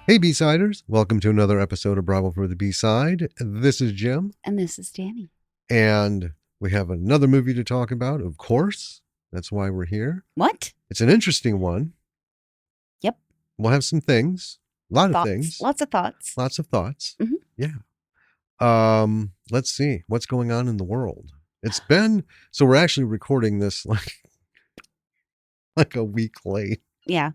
Hey, B-Siders. Welcome to another episode of Bravo for the B-Side. This is Jim, And this is Danny. and we have another movie to talk about, of course. That's why we're here. What? It's an interesting one. Yep. We'll have some things, a lot of Thoughts. things, Lots of thoughts. lots of thoughts. Mhm. Yeah. Let's see what's going on in the world. So we're actually recording this like a week late. Yeah.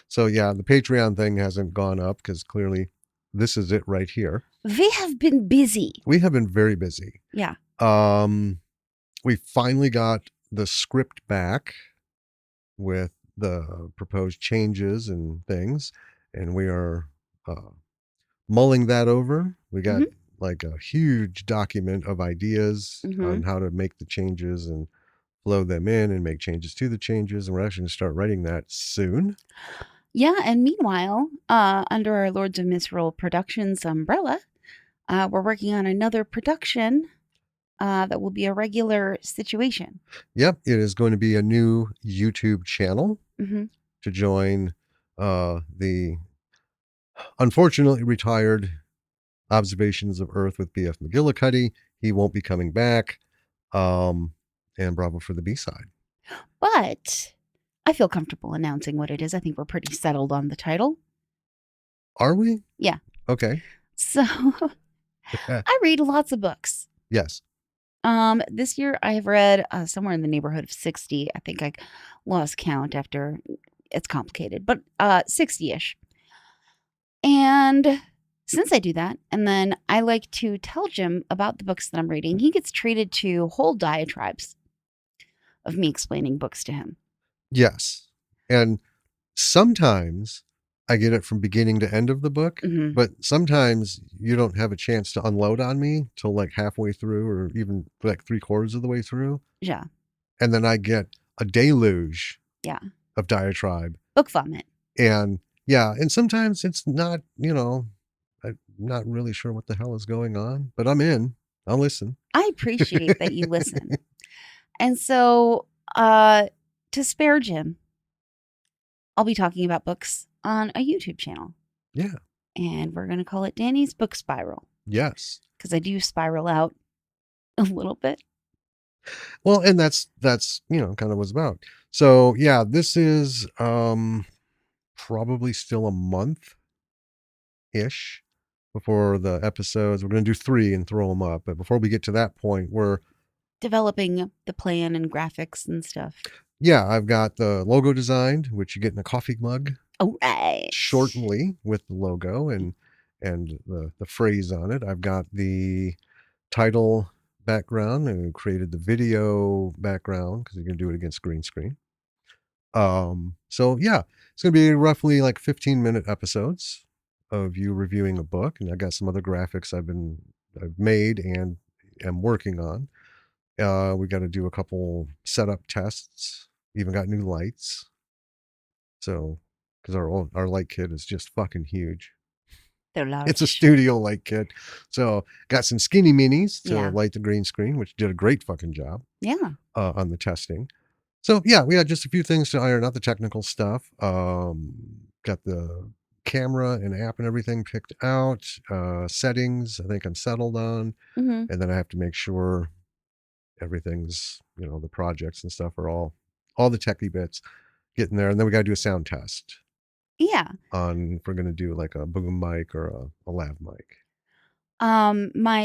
So yeah, the Patreon thing hasn't gone up because clearly this is it right here. They have been busy. We have been very busy. Yeah. We finally got the script back with the proposed changes and things, and we are mulling that over. We got like a huge document of ideas on how to make the changes and flow them in and make changes to the changes, and we're actually going to start writing that soon. Yeah. And meanwhile, under our Lords of Misrule Productions umbrella, we're working on another production that will be a regular situation. Yep, it is going to be a new YouTube channel to join the unfortunately retired Observations of Earth with BF McGillicuddy. He won't be coming back. And Bravo for the B-Side. But I feel comfortable announcing what it is. I think we're pretty settled on the title. Are we? Yeah. Okay. So I read lots of books. Yes. This year I have read somewhere in the neighborhood of 60. I think I lost count after it's complicated, but 60-ish. And since I do that, and then I like to tell Jim about the books that I'm reading, he gets treated to whole diatribes of me explaining books to him. Yes. And sometimes I get it from beginning to end of the book, but sometimes you don't have a chance to unload on me till like halfway through or even like 3/4 of the way through. Yeah. And then I get a deluge Yeah. of diatribe. Book vomit. And yeah, and sometimes it's not, I'm not really sure what the hell is going on, but I'm in. I'll listen. I appreciate that you listen. And so, to spare Jim, I'll be talking about books on a YouTube channel. Yeah. And we're going to call it Danny's Book Spiral. Yes. Because I do spiral out a little bit. Well, and that's kind of what's about. So yeah, this is probably still a month ish before the episodes. We're going to do 3 and throw them up, but before we get to that point, we're developing the plan and graphics and stuff. Yeah, I've got the logo designed, which you get in a coffee mug. All right. Shortly with the logo and the phrase on it. I've got the title background and created the video background because you're going to do it against green screen. So yeah, it's going to be roughly like 15-minute episodes of you reviewing a book, and I got some other graphics I've made and am working on. We got to do a couple setup tests. Even got new lights. So, because our light kit is just fucking huge. They're large. It's a studio light kit. So got some skinny minis to light the green screen, which did a great fucking job. Yeah. On the testing. So yeah, we had just a few things to iron out, the technical stuff. Got the camera and app and everything picked out. Settings, I think I'm settled on. And then I have to make sure everything's, the projects and stuff are all the techie bits getting there. And then we got to do a sound test. Yeah. If we're going to do like a boom mic or a lav mic.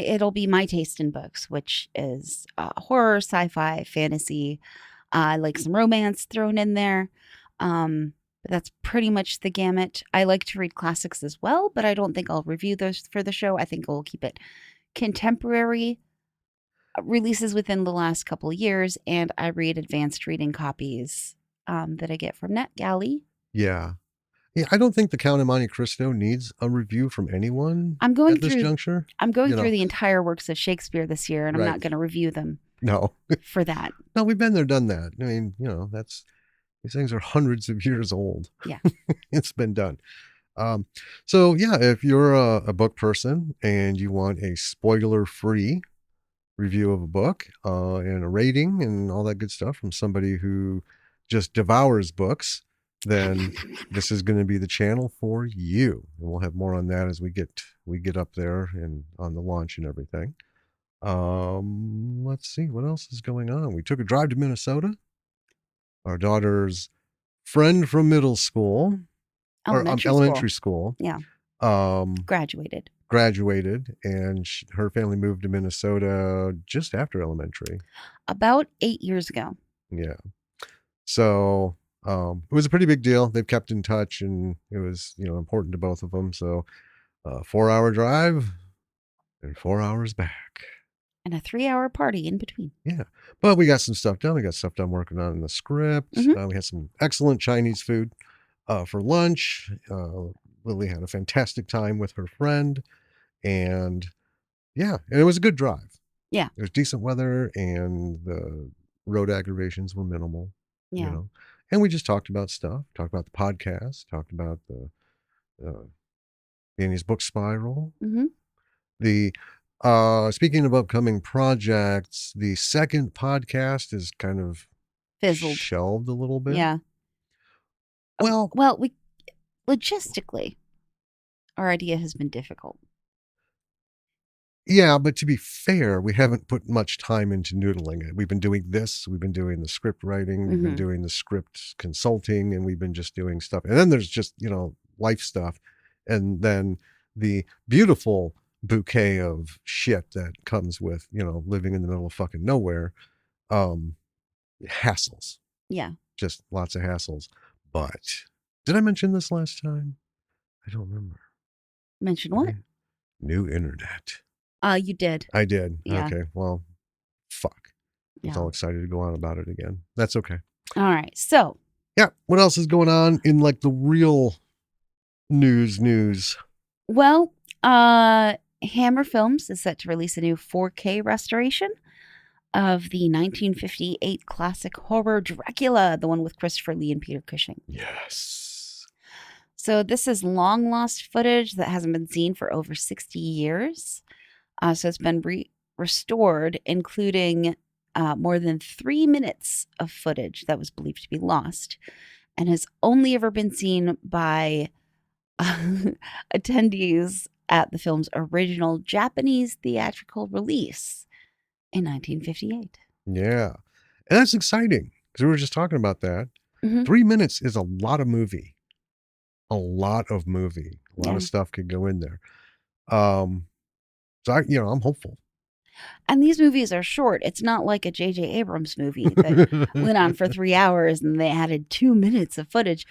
It'll be my taste in books, which is horror, sci-fi, fantasy. I like some romance thrown in there. But that's pretty much the gamut. I like to read classics as well, but I don't think I'll review those for the show. I think we'll keep it contemporary releases within the last couple of years, and I read advanced reading copies that I get from NetGalley. Yeah. Yeah, I don't think The Count of Monte Cristo needs a review from anyone at this juncture. I'm going through the entire works of Shakespeare this year, and I'm not going to review them. No. For that. No, we've been there, done that. I mean, these things are hundreds of years old. Yeah. It's been done. So yeah, if you're a book person and you want a spoiler-free review of a book and a rating and all that good stuff from somebody who just devours books, then this is going to be the channel for you. And we'll have more on that as we get up there and on the launch and everything. Let's see what else is going on. We took a drive to Minnesota. Our daughter's friend from middle school or Elementary elementary school. school Yeah. um, Graduated. graduated, and her family moved to Minnesota just after elementary. About 8 years ago. Yeah. So it was a pretty big deal. They've kept in touch, and it was important to both of them. So 4-hour drive and 4 hours back. And a 3-hour party in between. Yeah, but we got some stuff done. We got stuff done working on the script. Mm-hmm. We had some excellent Chinese food for lunch. Lily had a fantastic time with her friend, and yeah, and it was a good drive. Yeah. It was decent weather, and the road aggravations were minimal. Yeah. And we just talked about stuff. Talked about the podcast. Talked about the Danny's book Spiral. Mm-hmm. The speaking of upcoming projects, the second podcast is kind of Fizzled. shelved a little bit. Yeah. Well, we logistically, our idea has been difficult. yeah, but to be fair, we haven't put much time into noodling it. We've been doing this. We've been doing the script writing. We've been doing the script consulting, and we've been just doing stuff. And then there's just life stuff, and then the beautiful bouquet of shit that comes with living in the middle of fucking nowhere. Hassles. Yeah. Just lots of hassles. But did I mention this last time? I don't remember. Mention what? New internet. You did. I did. Yeah. Okay. Well, fuck. I was all excited to go on about it again. That's okay. All right. So. Yeah. What else is going on in like the real news? Well, Hammer Films is set to release a new 4K restoration of the 1958 classic horror Dracula, the one with Christopher Lee and Peter Cushing. Yes. So this is long lost footage that hasn't been seen for over 60 years. So it's been restored, including more than 3 minutes of footage that was believed to be lost and has only ever been seen by attendees at the film's original Japanese theatrical release in 1958. Yeah. And that's exciting because we were just talking about that. 3 minutes is a lot of movie. A lot of movie. A lot of stuff could go in there. So I'm hopeful. And these movies are short. It's not like a J.J. Abrams movie that went on for 3 hours and they added 2 minutes of footage.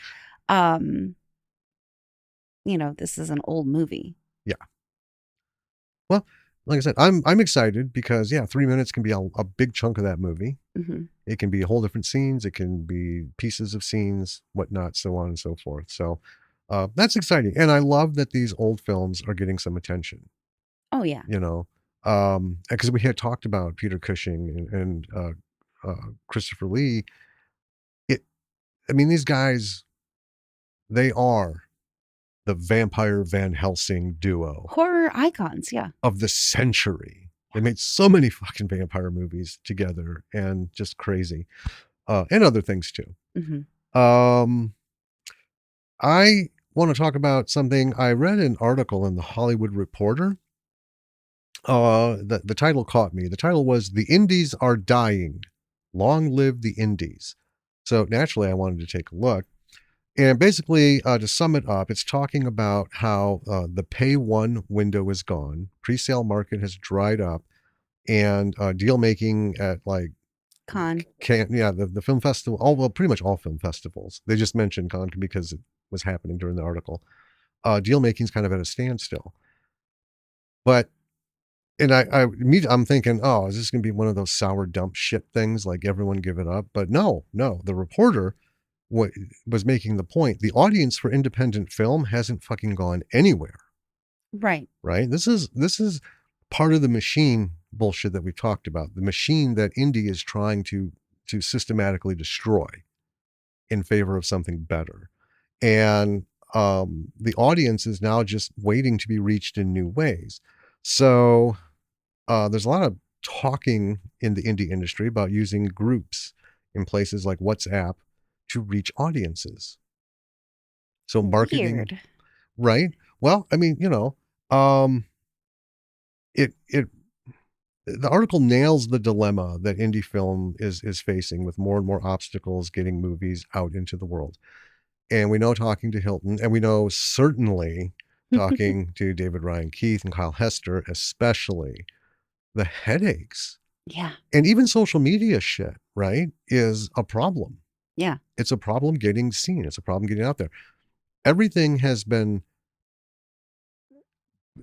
This is an old movie. Yeah. Well, like I said, I'm excited because 3 minutes can be a big chunk of that movie. It can be a whole different scenes. It can be pieces of scenes, whatnot, so on and so forth. So that's exciting. And I love that these old films are getting some attention. Oh, yeah. Because we had talked about Peter Cushing and Christopher Lee. These guys, they are the vampire Van Helsing duo. Horror icons, yeah. Of the century. They made so many fucking vampire movies together and just crazy. And other things too. I want to talk about something. I read an article in the Hollywood Reporter. The title caught me. The title was "The Indies Are Dying. Long Live the Indies." So naturally, I wanted to take a look. And basically, to sum it up, it's talking about how the pay one window is gone. Pre-sale market has dried up, and deal making at like the film festival. Pretty much all film festivals. They just mentioned Cannes because it was happening during the article. Deal making is kind of at a standstill. But I'm thinking, oh, is this going to be one of those sour dump shit things? Like everyone give it up? But no. The reporter was making the point. The audience for independent film hasn't fucking gone anywhere. Right. This is part of the machine bullshit that we've talked about. The machine that indie is trying to systematically destroy in favor of something better. And the audience is now just waiting to be reached in new ways. So there's a lot of talking in the indie industry about using groups in places like WhatsApp to reach audiences. So marketing, Weird. right? Well, I mean, um, it the article nails the dilemma that indie film is facing with more and more obstacles getting movies out into the world. And we know talking to Hilton, and we know certainly talking to David Ryan Keith and Kyle Hester, especially the headaches Yeah. and even social media shit, right, is a problem. Yeah. It's a problem getting seen. It's a problem getting out there. Everything has been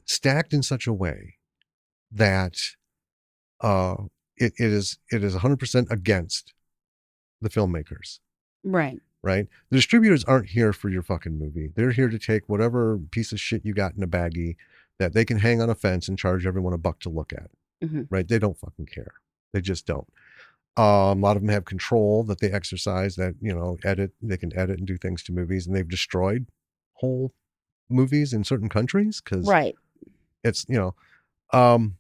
stacked in such a way that uh, it is 100% against the filmmakers, Right. right? The distributors aren't here for your fucking movie. They're here to take whatever piece of shit you got in a baggie that they can hang on a fence and charge everyone $1 to look at, Hmm. right? They don't fucking care. They just don't. A lot of them have control that they exercise that, they can edit and do things to movies, and they've destroyed whole movies in certain countries because Right. it's, um,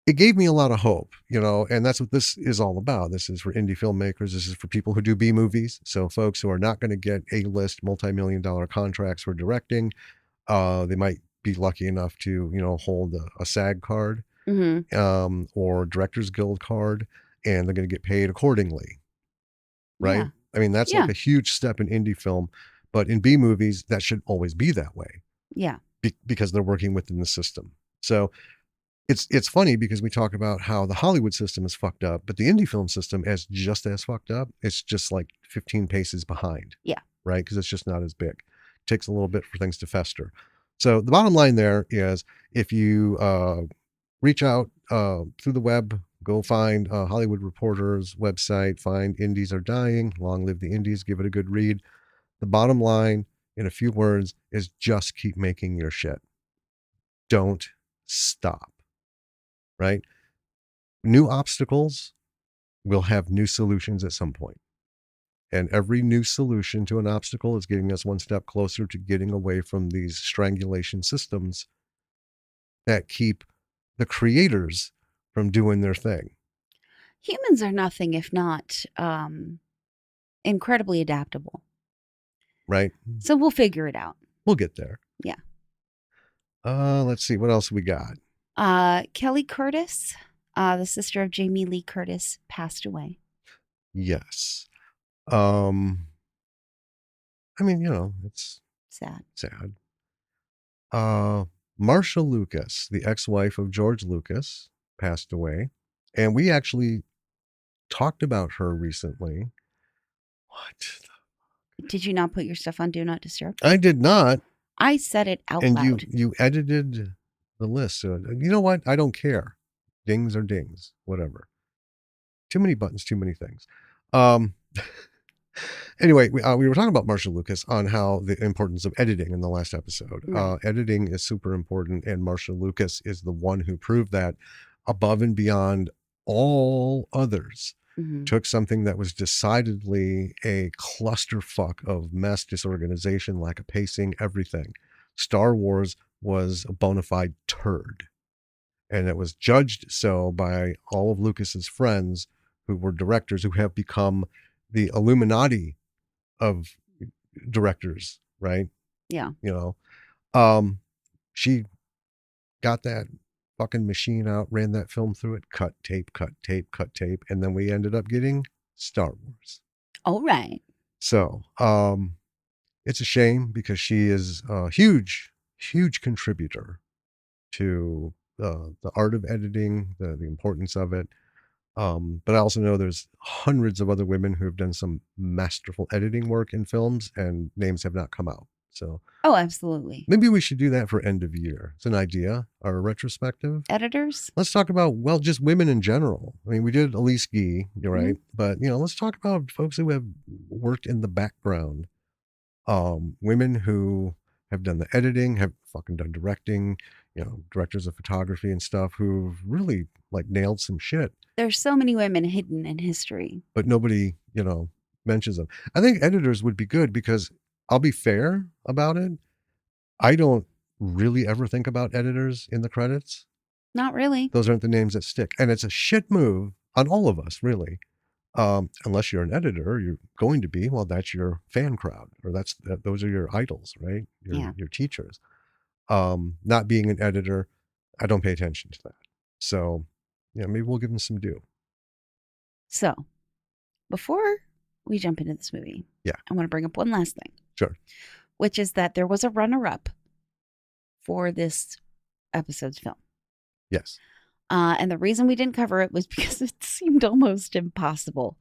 it gave me a lot of hope, and that's what this is all about. This is for indie filmmakers. This is for people who do B movies. So folks who are not going to get A-list multi-million dollar contracts for directing, they might be lucky enough to, hold a SAG card, Hmm. or Directors Guild card, and they're going to get paid accordingly, right? Yeah. I mean, that's like Yeah. a huge step in indie film, but in B movies, that should always be that way Yeah. because they're working within the system. So it's funny because we talk about how the Hollywood system is fucked up, but the indie film system is just as fucked up. It's just like 15 paces behind, Yeah. right? Because it's just not as big. It takes a little bit for things to fester. So the bottom line there is if you reach out through the web, go find Hollywood Reporter's website, find Indies Are Dying, Long Live the Indies, give it a good read. The bottom line, in a few words, is just keep making your shit. Don't stop, right? New obstacles will have new solutions at some point. And every new solution to an obstacle is getting us one step closer to getting away from these strangulation systems that keep the creators from doing their thing, Humans are nothing if not incredibly adaptable. right? So we'll figure it out. We'll get there. Yeah. Let's see what else we got. Kelly Curtis, the sister of Jamie Lee Curtis, passed away. Yes. I mean, it's Sad. sad. Uh, Marsha Lucas, the ex-wife of George Lucas, passed away, and we actually talked about her recently. What? Did you not put your stuff on Do Not Disturb? I did not, I said it out and you loud. you edited the list. So you know what? I don't care. Dings are dings, whatever. Too many buttons, too many things. Um, Anyway, we were talking about Marsha Lucas on how the importance of editing in the last episode. Right. Editing is super important, and Marsha Lucas is the one who proved that above and beyond all others. Hmm. Took something that was decidedly a clusterfuck of mess, disorganization, lack of pacing, everything. Star Wars was a bona fide turd, and it was judged so by all of Lucas's friends who were directors who have become the Illuminati of directors, right? Yeah. You know, um, she got that fucking machine out, ran that film through it, cut tape, cut tape, cut tape, and then we ended up getting Star Wars. All right. So, it's a shame because she is a huge, huge contributor to the art of editing, the importance of it. But I also know there's hundreds of other women who have done some masterful editing work in films, and names have not come out. So Oh, absolutely. maybe we should do that for end of year. It's an idea, our retrospective. Editors? Let's talk about, well, just women in general. I mean, we did Elise Guy, you're Mhm. right. But, let's talk about folks who have worked in the background. Women who have done the editing, have fucking done directing, directors of photography and stuff who've really like nailed some shit, There's so many women hidden in history. but nobody, mentions them. I think editors would be good because I'll be fair about it. I don't really ever think about editors in the credits. Not really. Those aren't the names that stick. And it's a shit move on all of us, really. Unless you're an editor, you're going to be, well, that's your fan crowd, or those are your idols, right? Yeah. Your teachers. Not being an editor, I don't pay attention to that. So, yeah, maybe we'll give them some due. So before we jump into this movie, Yeah, I want to bring up one last thing, sure. which is that there was a runner-up for this episode's film. Yes. And the reason we didn't cover it was because it seemed almost impossible.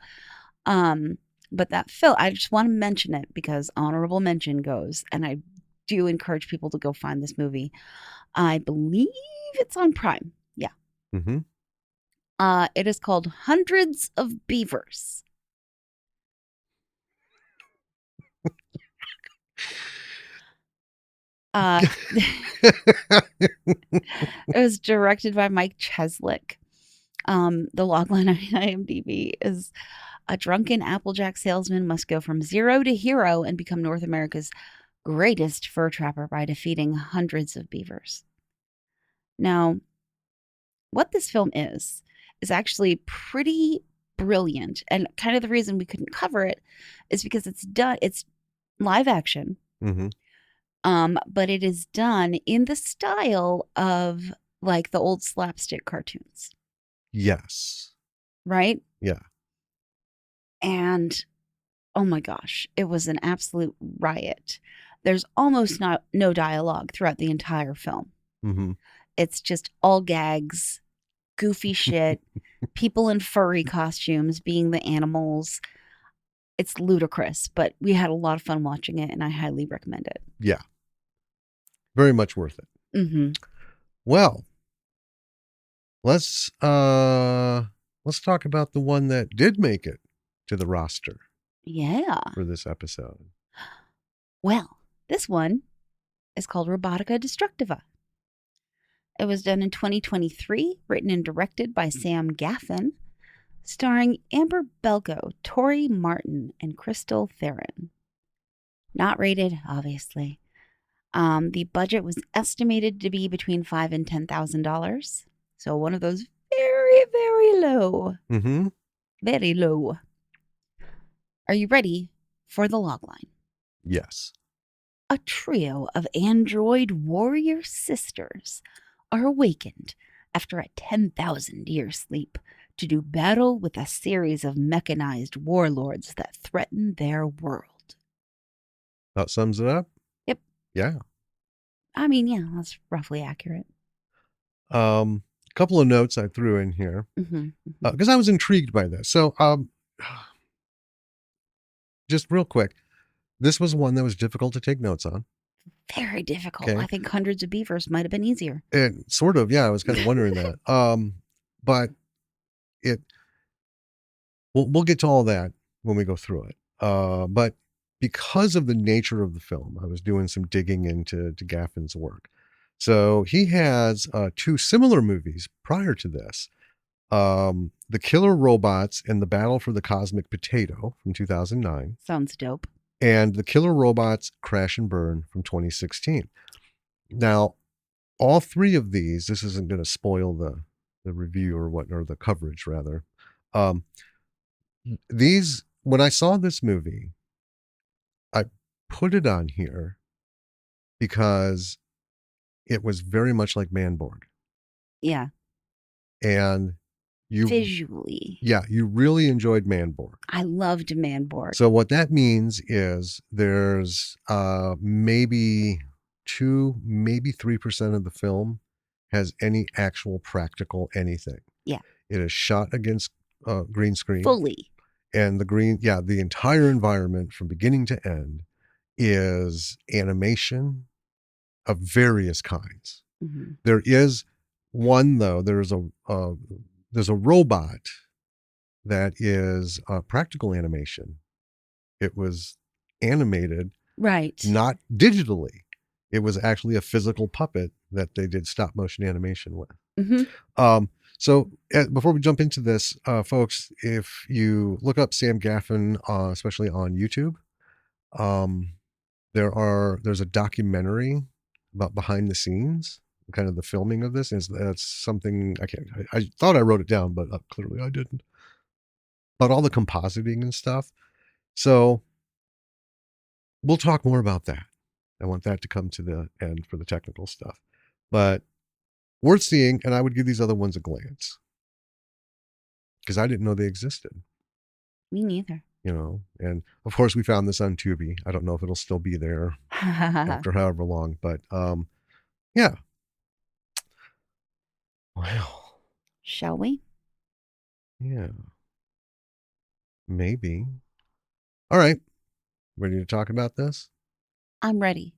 But that film, I just want to mention it because honorable mention goes, and I do encourage people to go find this movie. I believe it's on Prime. Yeah. Mm-hmm. It is called Hundreds of Beavers. It was directed by Mike Cheslick. The logline on IMDb is a drunken Applejack salesman must go from zero to hero and become North America's greatest fur trapper by defeating hundreds of beavers. Now, what this film is actually pretty brilliant. And kind of the reason we couldn't cover it is because it's live action. Mm-hmm. But it is done in the style of like the old slapstick cartoons. Yes. Right? Yeah. And oh my gosh, it was an absolute riot. There's almost no dialogue throughout the entire film. Mm-hmm. It's just all gags, goofy shit, people in furry costumes being the animals. It's ludicrous, but we had a lot of fun watching it, and I highly recommend it. Yeah. Very much worth it. Mm-hmm. Well, let's talk about the one that did make it to the roster. Yeah. For this episode. Well, this one is called Robotica Destructiva. It was done in 2023, written and directed by Sam Gaffin, starring Amber Belko, Tori Martin, and Crystal Theron. Not rated, obviously. The budget was estimated to be between $5,000 and $10,000. So one of those very, very low. Mm-hmm. Very low. Are you ready for the logline? Yes. A trio of android warrior sisters are awakened after a 10,000-year sleep to do battle with a series of mechanized warlords that threaten their world. That sums it up? Yep. Yeah. I mean, yeah, that's roughly accurate. A couple of notes I threw in here because I was intrigued by this. So, just real quick, this was one that was difficult to take notes on. Very difficult. Okay. I think Hundreds of Beavers might have been easier. It sort of, yeah. I was kind of wondering that. But we'll get to all that when we go through it. But because of the nature of the film, I was doing some digging into Gaffin's work. So he has two similar movies prior to this. The Killer Robots and the Battle for the Cosmic Potato from 2009. Sounds dope. And The Killer Robots Crash and Burn from 2016. Now, all three of these, this isn't going to spoil the review or the coverage rather. These, when I saw this movie, I put it on here because it was very much like Manborg. Yeah. And visually. Yeah, you really enjoyed Manborg. I loved Manborg. So what that means is there's maybe 2, maybe 3% of the film has any actual practical anything. Yeah. It is shot against green screen. Fully. And the entire environment from beginning to end is animation of various kinds. Mm-hmm. There is one though, there's a robot that is practical animation. It was animated, right? Not digitally. It was actually a physical puppet that they did stop motion animation with. Mm-hmm. So before we jump into this, folks, if you look up Sam Gaffin, especially on YouTube, there's a documentary about behind the scenes, kind of the filming of this. And that's something I thought I wrote it down, but clearly I didn't. about all the compositing and stuff. So we'll talk more about that. I want that to come to the end for the technical stuff. But worth seeing, and I would give these other ones a glance because I didn't know they existed. Me neither. And of course we found this on Tubi. I don't know if it'll still be there after however long, but yeah. Well, Shall we? yeah, maybe. All right, ready to talk about this? I'm ready.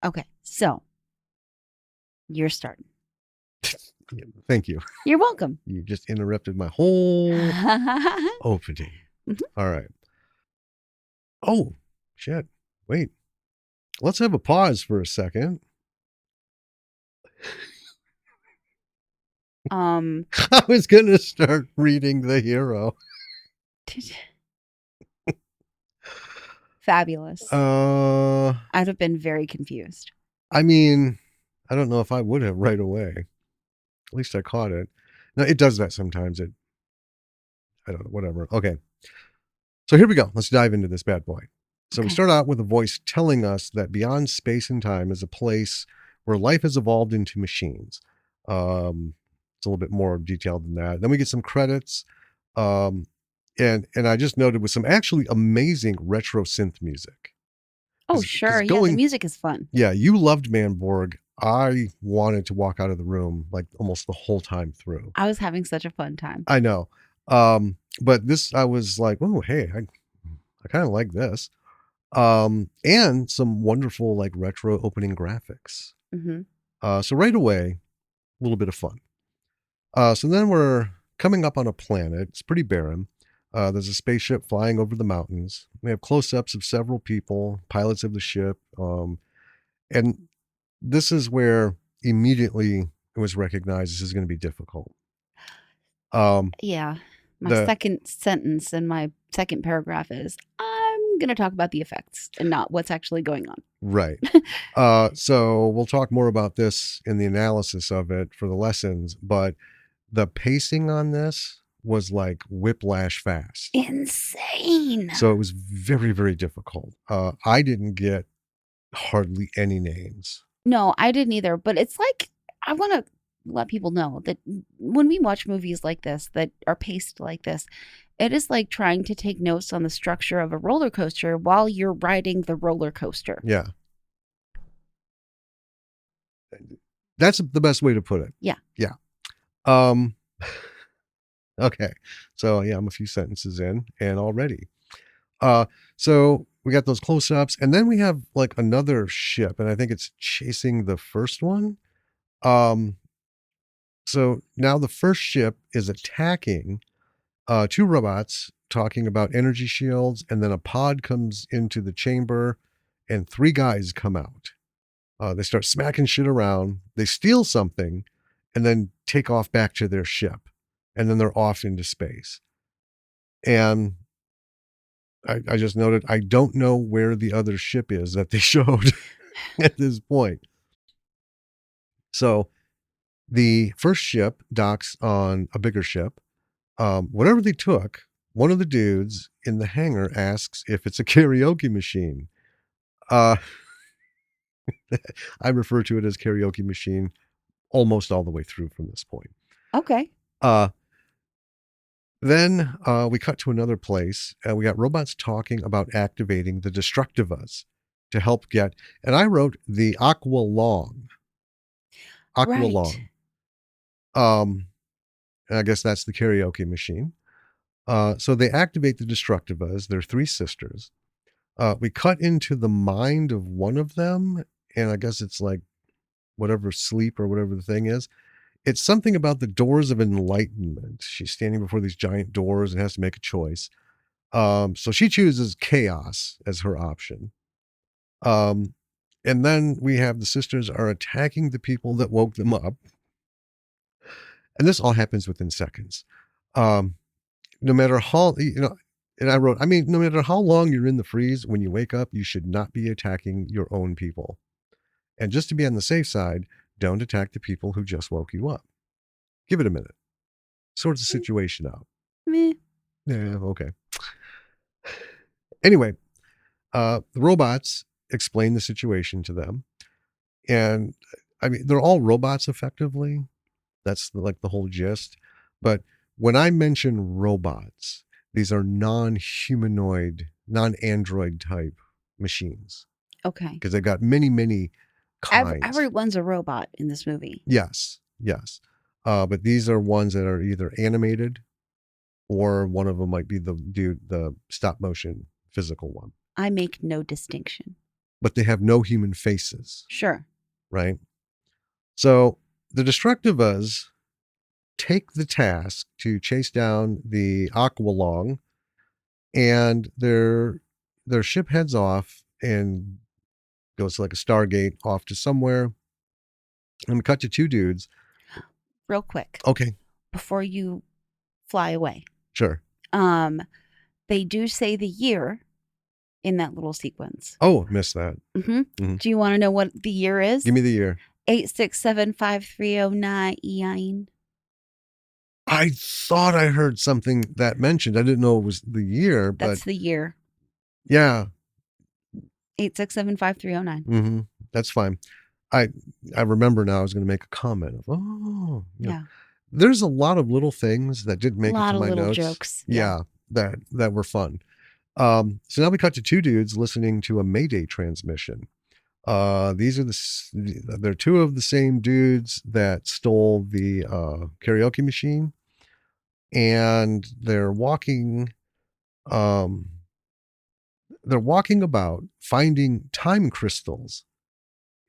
Okay, so you're starting. Thank you. You're welcome. You just interrupted my whole opening. All right. Oh, shit. Wait. Let's have a pause for a second. I was going to start reading the hero. Fabulous. I'd have been very confused. I mean, I don't know if I would have right away. At least I caught it. No, it does that sometimes. I don't know, whatever. Okay. So here we go. Let's dive into this bad boy. So we start out with a voice telling us that beyond space and time is a place where life has evolved into machines. It's a little bit more detailed than that. Then we get some credits. And I just noted with some actually amazing retro synth music. Oh, sure. Yeah, the music is fun. Yeah, you loved Manborg. I wanted to walk out of the room like almost the whole time through. I was having such a fun time. I know. But this, I was like, oh, hey, I kind of like this. And some wonderful like retro opening graphics. So right away, a little bit of fun. So then we're coming up on a planet. It's pretty barren. There's a spaceship flying over the mountains. We have close-ups of several people, pilots of the ship. And this is where immediately it was recognized this is going to be difficult. Yeah. My second sentence in my second paragraph is, I'm going to talk about the effects and not what's actually going on. Right. So we'll talk more about this in the analysis of it for the lessons, but the pacing on this was like whiplash fast. Insane. So it was very, very difficult. I didn't get hardly any names. No, I didn't either. But it's like, I want to let people know that when we watch movies like this that are paced like this, it is like trying to take notes on the structure of a roller coaster while you're riding the roller coaster. Yeah. That's the best way to put it. Yeah. Yeah. Okay. So yeah, I'm a few sentences in and already. So we got those close-ups, and then we have like another ship, and I think it's chasing the first one. So now the first ship is attacking two robots talking about energy shields, and then a pod comes into the chamber and three guys come out. They start smacking shit around. They steal something and then take off back to their ship. And then they're off into space. And I just noted, I don't know where the other ship is that they showed at this point. So the first ship docks on a bigger ship. Whatever they took, one of the dudes in the hangar asks if it's a karaoke machine. I refer to it as karaoke machine almost all the way through from this point. Okay. Then we cut to another place, and we got robots talking about activating the Destructivas to help get, and I wrote the Aqualong. Aqualong. Right. I guess that's the karaoke machine. So they activate the Destructivas. They're three sisters. We cut into the mind of one of them, and I guess it's like whatever sleep or whatever the thing is. It's something about the doors of enlightenment. She's standing before these giant doors and has to make a choice. So she chooses chaos as her option. And then we have the sisters are attacking the people that woke them up. And this all happens within seconds. No matter how, and I wrote, no matter how long you're in the freeze, when you wake up, you should not be attacking your own people. And just to be on the safe side, don't attack the people who just woke you up. Give it a minute. sorts the situation out. Meh. Yeah, okay. Anyway, the robots explain the situation to them. And I mean, they're all robots effectively. That's like the whole gist. But when I mention robots, these are non-humanoid, non-android type machines Okay. because they've got many, many kinds. Everyone's a robot in this movie. Yes, yes. But these are ones that are either animated or one of them might be the stop motion physical one. I make no distinction. But they have no human faces, Sure. right? So the Destructivas take the task to chase down the Aqualong, and their ship heads off and goes like a Stargate off to somewhere. And we cut to two dudes. Real quick, Okay, before you fly away. sure. They do say the year in that little sequence. Oh, missed that. Do you want to know what the year is? Give me the year. 8675309. I thought I heard something that mentioned. I didn't know it was the year, but That's the year. yeah. 8675309. That's fine. I remember now. I was going to make a comment of, oh, Yeah. There's a lot of little things that didn't make A it lot to of my little notes. jokes. Yeah, that were fun. So now we cut to two dudes listening to a Mayday transmission. These are they're two of the same dudes that stole the karaoke machine, and they're walking about finding time crystals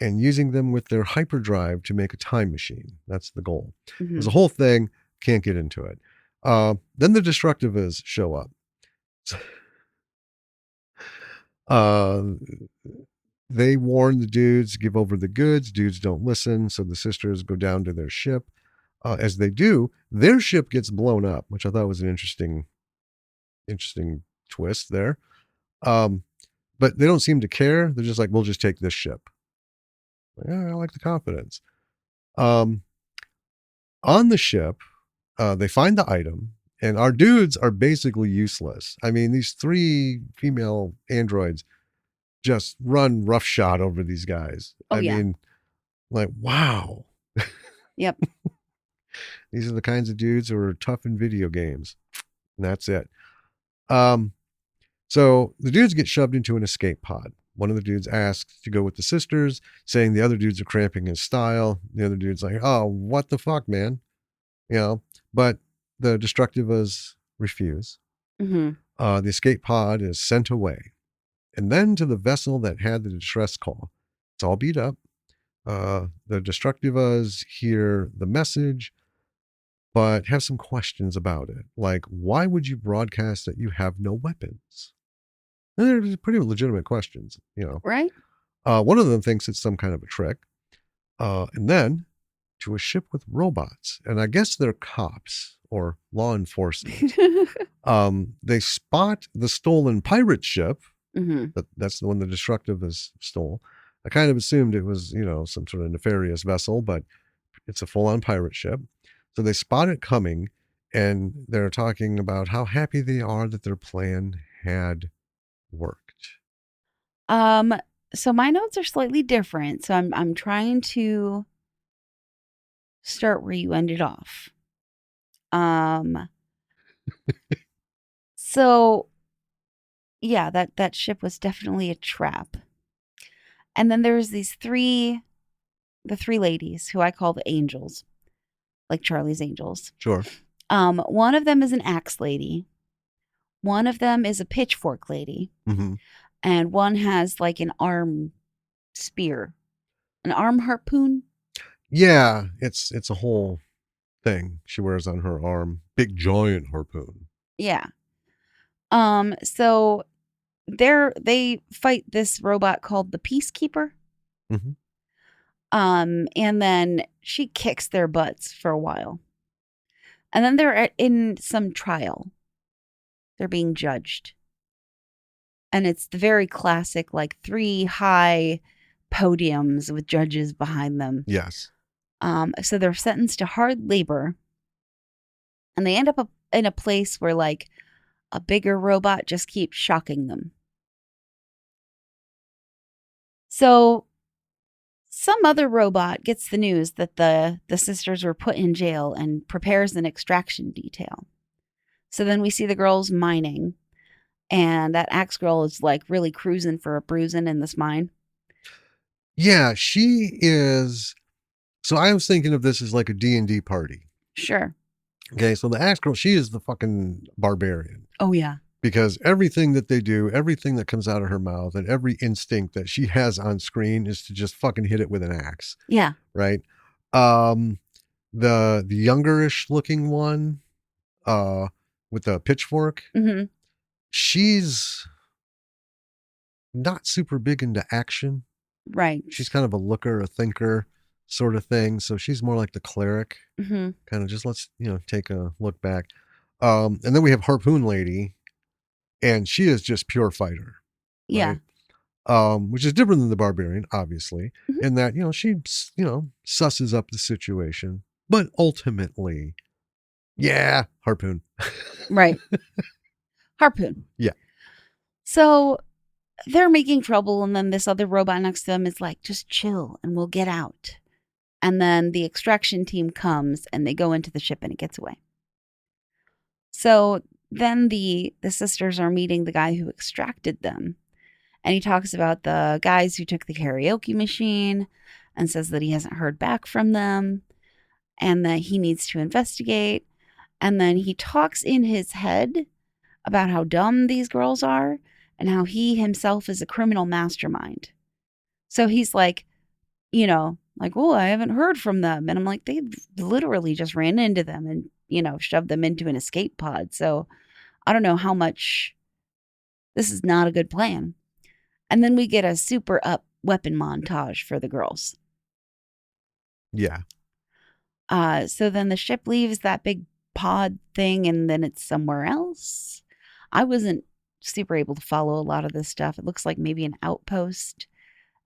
and using them with their hyperdrive to make a time machine. That's the goal. There's a whole thing. Can't get into it. Then the Destructivas show up. They warn the dudes, give over the goods. Dudes don't listen, so the sisters go down to their ship. As they do, their ship gets blown up, which I thought was an interesting twist there. But they don't seem to care. They're just like, we'll just take this ship. Yeah, I like the confidence. On the ship, they find the item, and our dudes are basically useless. I mean, these three female androids just run roughshod over these guys. I mean, like, wow. Yep. These are the kinds of dudes who are tough in video games. And that's it. So the dudes get shoved into an escape pod. One of the dudes asks to go with the sisters, saying the other dudes are cramping his style. The other dude's like, oh, what the fuck, man? But the Destructivas refuse. The escape pod is sent away. And then to the vessel that had the distress call. It's all beat up. The Destructivas hear the message, but have some questions about it. Like, why would you broadcast that you have no weapons? And they're pretty legitimate questions, Right? One of them thinks it's some kind of a trick. And then to a ship with robots. And I guess they're cops or law enforcement. They spot the stolen pirate ship. That's the one the Destructivas stole. I kind of assumed it was, some sort of nefarious vessel, but it's a full-on pirate ship. So they spot it coming, and they're talking about how happy they are that their plan had worked. So my notes are slightly different. So I'm trying to start where you ended off. So yeah, that ship was definitely a trap. And then there's the three ladies who I call the angels, like Charlie's Angels. Sure. One of them is an axe lady. One of them is a pitchfork lady. And one has like an arm spear, an arm harpoon. Yeah, it's a whole thing she wears on her arm. Big giant harpoon. Yeah. So they fight this robot called the Peacekeeper. And then she kicks their butts for a while. And then they're in some trial. They're being judged. And it's the very classic, like 3 high podiums with judges behind them. Yes. So they're sentenced to hard labor. And they end up in a place where like a bigger robot just keeps shocking them. So some other robot gets the news that the sisters were put in jail and prepares an extraction detail. So then we see the girls mining, and that axe girl is like really cruising for a bruising in this mine. Yeah, she is. So I was thinking of this as like a D&D party. Sure. Okay, so the axe girl, she is the fucking barbarian. Oh, yeah. Because everything that they do, everything that comes out of her mouth, and every instinct that she has on screen is to just fucking hit it with an axe. Yeah. Right? Um, the youngerish looking one, with the pitchfork, Mm-hmm. she's not super big into action. Right. She's kind of a looker, a thinker sort of thing. So she's more like the cleric. Mm-hmm. Kind of just let's, take a look back. And then we have Harpoon Lady, and she is just pure fighter. Yeah. Right? Which is different than the barbarian, obviously, Mhm. in that, she, susses up the situation. But ultimately, yeah, Harpoon. Right. Harpoon. Yeah. So they're making trouble, and then this other robot next to them is like, just chill and we'll get out. And then the extraction team comes and they go into the ship and it gets away. So then the sisters are meeting the guy who extracted them. And he talks about the guys who took the karaoke machine and says that he hasn't heard back from them and that he needs to investigate. And then he talks in his head about how dumb these girls are and how he himself is a criminal mastermind. So he's like, oh, I haven't heard from them. And I'm like, they literally just ran into them and, shoved them into an escape pod. So I don't know how much this is not a good plan. And then we get a super up weapon montage for the girls. Yeah. So then the ship leaves that big pod thing and then it's somewhere else. I wasn't super able to follow a lot of this stuff. It looks like maybe an outpost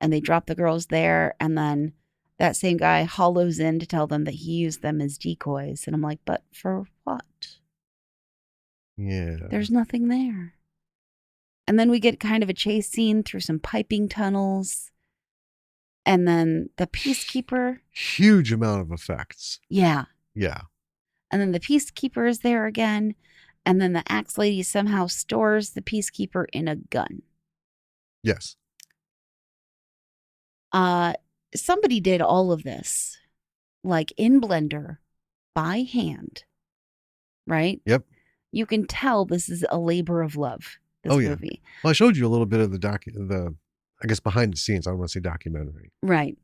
and they drop the girls there. And then that same guy hollows in to tell them that he used them as decoys. And I'm like, but for what? Yeah. There's nothing there. And then we get kind of a chase scene through some piping tunnels. And then the peacekeeper. Huge amount of effects. Yeah. Yeah. And then the peacekeeper is there again. And then the axe lady somehow stores the peacekeeper in a gun. Yes. Somebody did all of this, like in Blender, by hand. Right? Yep. You can tell this is a labor of love, this movie. Well, I showed you a little bit of the I guess behind the scenes, I don't want to say documentary. Right.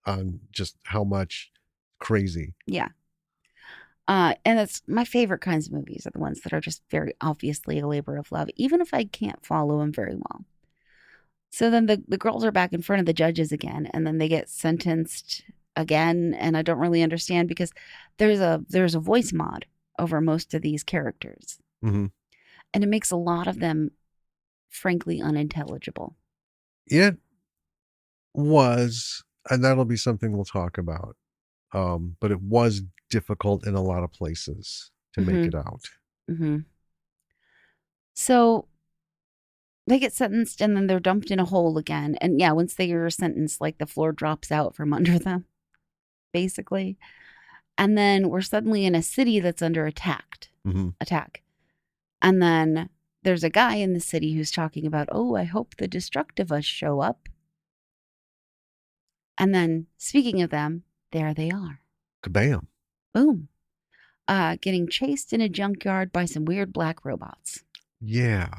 On just how much crazy. Yeah. And that's my favorite kinds of movies are the ones that are just very obviously a labor of love, even if I can't follow them very well. So then the girls are back in front of the judges again, and then they get sentenced again. And I don't really understand because there's a voice mod over most of these characters. Mm-hmm. And it makes a lot of them, frankly, unintelligible. It was, and that'll be something we'll talk about. But it was difficult in a lot of places to make it out. Mm-hmm. So they get sentenced and then they're dumped in a hole again. And yeah, once they are sentenced, like the floor drops out from under them, basically. And then we're suddenly in a city that's under attack. And then there's a guy in the city who's talking about, oh, I hope the Destructiva show up. And then, speaking of them, there they are. Kabam. Boom. Getting chased in a junkyard by some weird black robots. Yeah.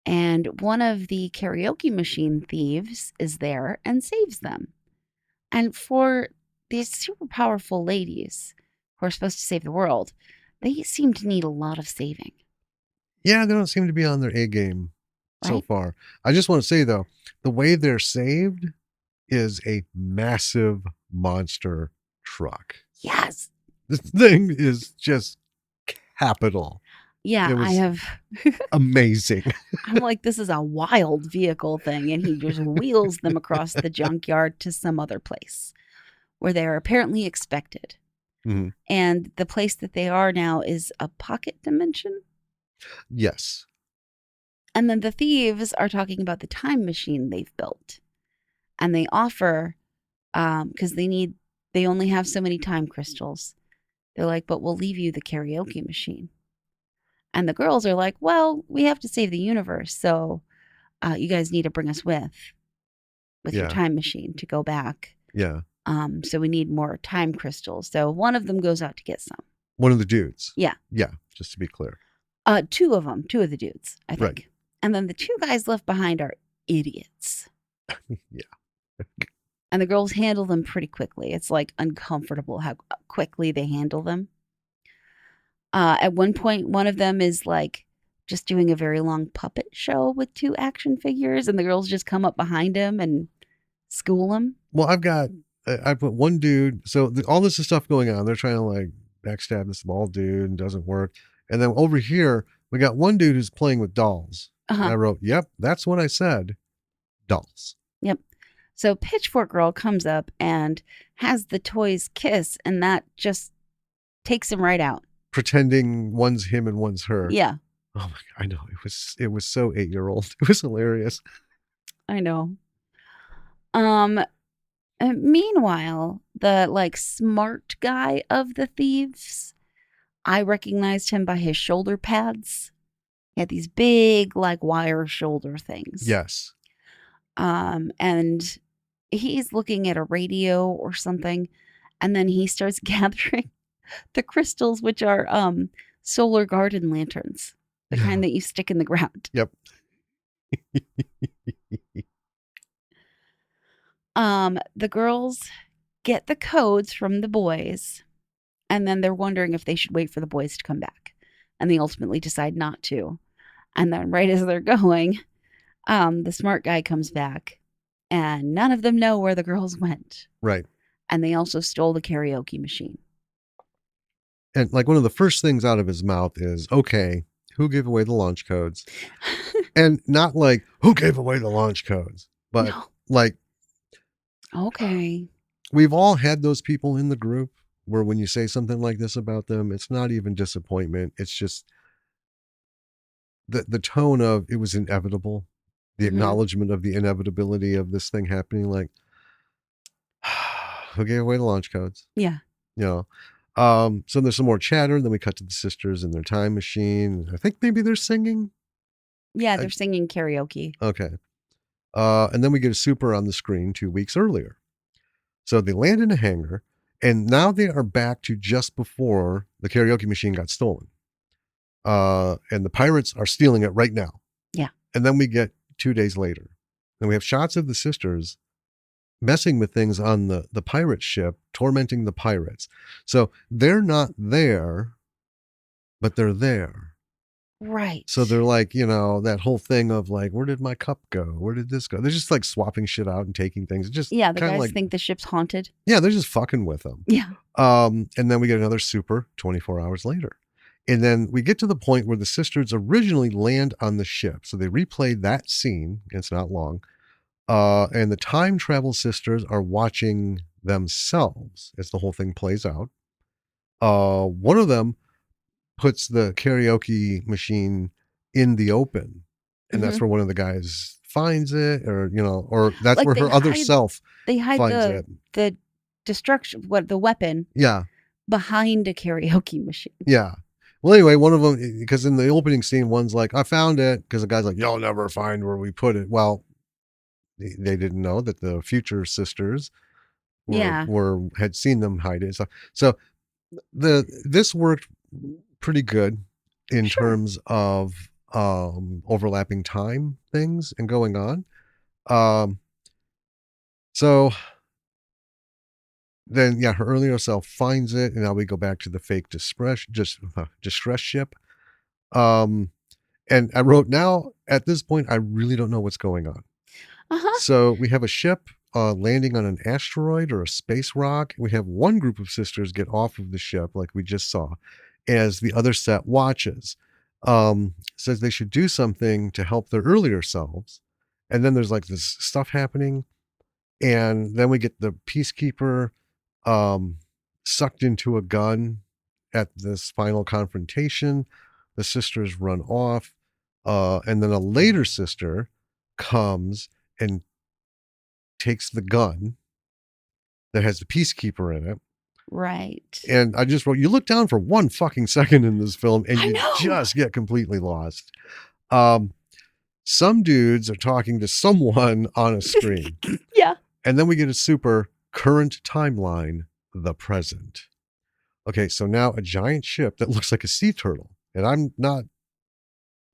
And one of the karaoke machine thieves is there and saves them. And for these super powerful ladies who are supposed to save the world, they seem to need a lot of saving. Yeah, they don't seem to be on their A game so far. I just want to say, though, the way they're saved is a massive monster truck. Yes. This thing is just capital. Yeah, I have. Amazing. I'm like, this is a wild vehicle thing. And he just wheels them across the junkyard to some other place where they're apparently expected. Mhm. And the place that they are now is a pocket dimension. Yes. And then the thieves are talking about the time machine they've built. And they offer, because they only have so many time crystals. They're like, but we'll leave you the karaoke machine. And the girls are like, well, we have to save the universe. So you guys need to bring us with your Yeah. time machine to go back. Yeah. So we need more time crystals. So one of them goes out to get some. One of the dudes. Yeah. Yeah. Just to be clear. Two of the dudes, I think. Right. And then the two guys left behind are idiots. Yeah. And the girls handle them pretty quickly. It's like uncomfortable how quickly they handle them. At one point, one of them is like just doing a very long puppet show with two action figures, and the girls just come up behind him and school him. Well, I put one dude. So all this is stuff going on. They're trying to like backstab this bald dude and doesn't work. And then over here, we got one dude who's playing with dolls. And I wrote, yep, that's what I said. Dolls. Yep. So Pitchfork Girl comes up and has the toys kiss, and that just takes him right out. Pretending one's him and one's her. Yeah. Oh my God, I know. It was so 8-year-old. It was hilarious. I know. Meanwhile, the like smart guy of the thieves, I recognized him by his shoulder pads. He had these big like wire shoulder things. Yes. And he's looking at a radio or something, and then he starts gathering the crystals, which are solar garden lanterns, the kind that you stick in the ground. Yep. The girls get the codes from the boys, and then they're wondering if they should wait for the boys to come back, and they ultimately decide not to. And then right as they're going, the smart guy comes back, and none of them know where the girls went. Right. And they also stole the karaoke machine. And like one of the first things out of his mouth is, okay, who gave away the launch codes? And not like, who gave away the launch codes? But No. like, okay. We've all had those people in the group where when you say something like this about them, it's not even disappointment. It's just the tone of it was inevitable, the acknowledgement of the inevitability of this thing happening. Like, who gave away the launch codes? Yeah. You know, so there's some more chatter. Then we cut to the sisters in their time machine. I think maybe they're singing. Yeah, they're singing karaoke. Okay. And then we get a super on the screen 2 weeks earlier. So they land in a hangar, and now they are back to just before the karaoke machine got stolen. And the pirates are stealing it right now. Yeah. And then we get 2 days later, and we have shots of the sisters messing with things on the pirate ship, tormenting the pirates. So they're not there, but they're there. Right. So they're like, that whole thing of like, where did my cup go? Where did this go? They're just like swapping shit out and taking things. It's just the guys think the ship's haunted. Yeah, they're just fucking with them. Yeah. And then we get another super 24 hours later. And then we get to the point where the sisters originally land on the ship. So they replayed that scene. It's not long. And the time travel sisters are watching themselves as the whole thing plays out. One of them puts the karaoke machine in the open, and that's where one of the guys finds it, or that's like where her other self finds the destruction, the weapon, behind a karaoke machine. Yeah. Well, anyway, one of them, because in the opening scene, one's like, I found it, because the guy's like, you'll never find where we put it. Well, they didn't know that the future sisters had seen them hide it. So this worked pretty good in terms of overlapping time things and going on. So then, her earlier self finds it, and now we go back to the fake distress ship. And I wrote, now at this point, I really don't know what's going on. So we have a ship landing on an asteroid or a space rock. We have one group of sisters get off of the ship, like we just saw, as the other set watches. Says they should do something to help their earlier selves. And then there's like this stuff happening. And then we get the peacekeeper sucked into a gun at this final confrontation. The sisters run off. And then a later sister comes and takes the gun that has the peacekeeper in it. Right. And I just wrote, you look down for one fucking second in this film and I you know. just get completely lost. Some dudes are talking to someone on a screen. Yeah. And then we get a super current timeline, the present. Okay, so now a giant ship that looks like a sea turtle. And I'm not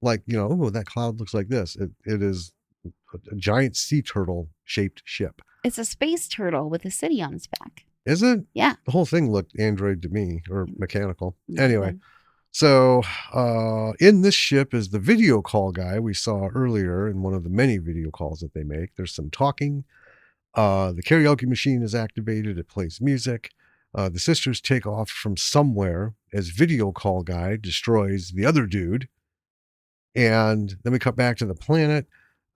like, oh, that cloud looks like this. It is a giant sea turtle shaped ship. It's a space turtle with a city on its back. Is it? Yeah. The whole thing looked Android to me, or mechanical. Might have Anyway, been. so in this ship is the video call guy we saw earlier in one of the many video calls that they make. There's some talking. The karaoke machine is activated. It plays music. The sisters take off from somewhere as video call guy destroys the other dude. And then we cut back to the planet.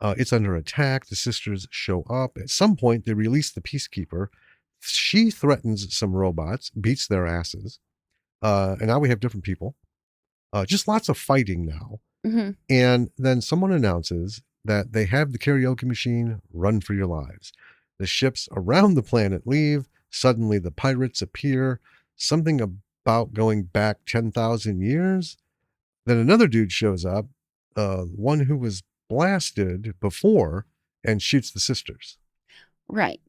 It's under attack. The sisters show up. At some point, they release the peacekeeper. She threatens some robots, beats their asses. And now we have different people. Just lots of fighting now. Mm-hmm. And then someone announces that they have the karaoke machine. Run for your lives. The ships around the planet leave. Suddenly the pirates appear. Something about going back 10,000 years. Then another dude shows up, one who was blasted before, and shoots the sisters. Right.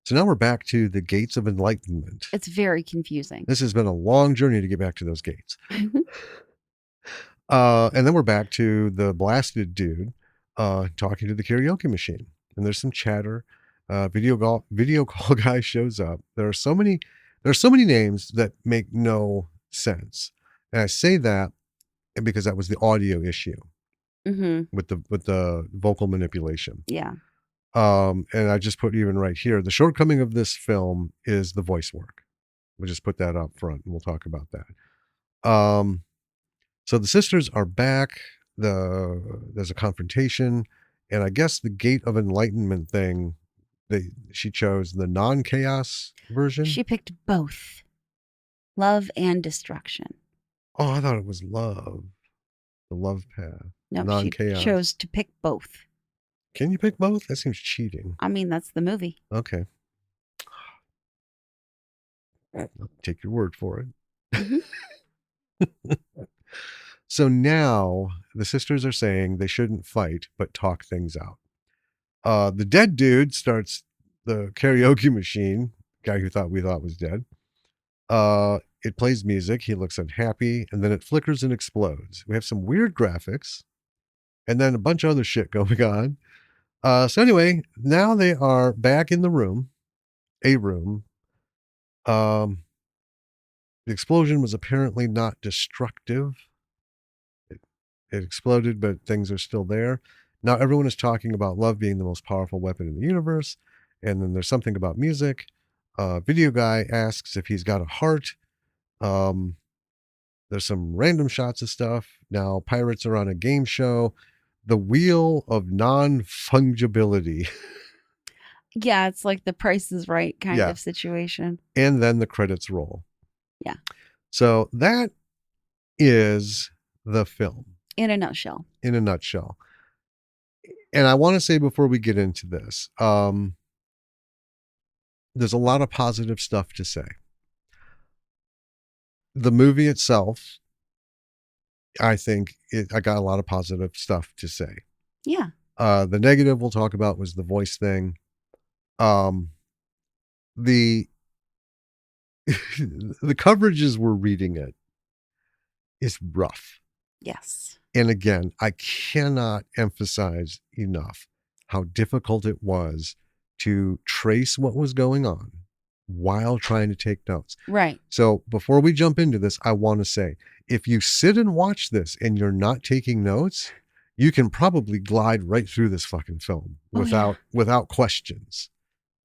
So now we're back to the gates of enlightenment. It's very confusing. This has been a long journey to get back to those gates. And then we're back to the blasted dude talking to the karaoke machine. And there's some chatter. Video call guy shows up. There are so many names that make no sense. And I say that because that was the audio issue with the vocal manipulation. Yeah. And I just put even right here, the shortcoming of this film is the voice work. We'll just put that up front and we'll talk about that. So the sisters are back. There's a confrontation, and I guess the Gate of Enlightenment thing, she chose the non-chaos version. She picked both, love and destruction. Oh, I thought it was love, the love path. No, non-chaos. She chose to pick both. Can you pick both? That seems cheating. I mean, that's the movie. Okay. I'll take your word for it. Mm-hmm. So now the sisters are saying they shouldn't fight, but talk things out. The dead dude starts the karaoke machine, guy who we thought was dead. It plays music. He looks unhappy, and then it flickers and explodes. We have some weird graphics, and then a bunch of other shit going on. So anyway, now they are back in the room, The explosion was apparently not destructive. It exploded, but things are still there. Now everyone is talking about love being the most powerful weapon in the universe. And then there's something about music. Video guy asks if he's got a heart. There's some random shots of stuff. Now pirates are on a game show. The wheel of non-fungibility. Yeah, it's like the Price is Right kind of situation. And then the credits roll. Yeah. So that is the film. In a nutshell. In a nutshell. And I want to say before we get into this, there's a lot of positive stuff to say. The movie itself, I think I got a lot of positive stuff to say. Yeah. The negative we'll talk about was the voice thing. The coverages we're reading it is rough. Yes. And again, I cannot emphasize enough how difficult it was to trace what was going on while trying to take notes. Right. So before we jump into this, I want to say, if you sit and watch this and you're not taking notes, you can probably glide right through this fucking film without questions.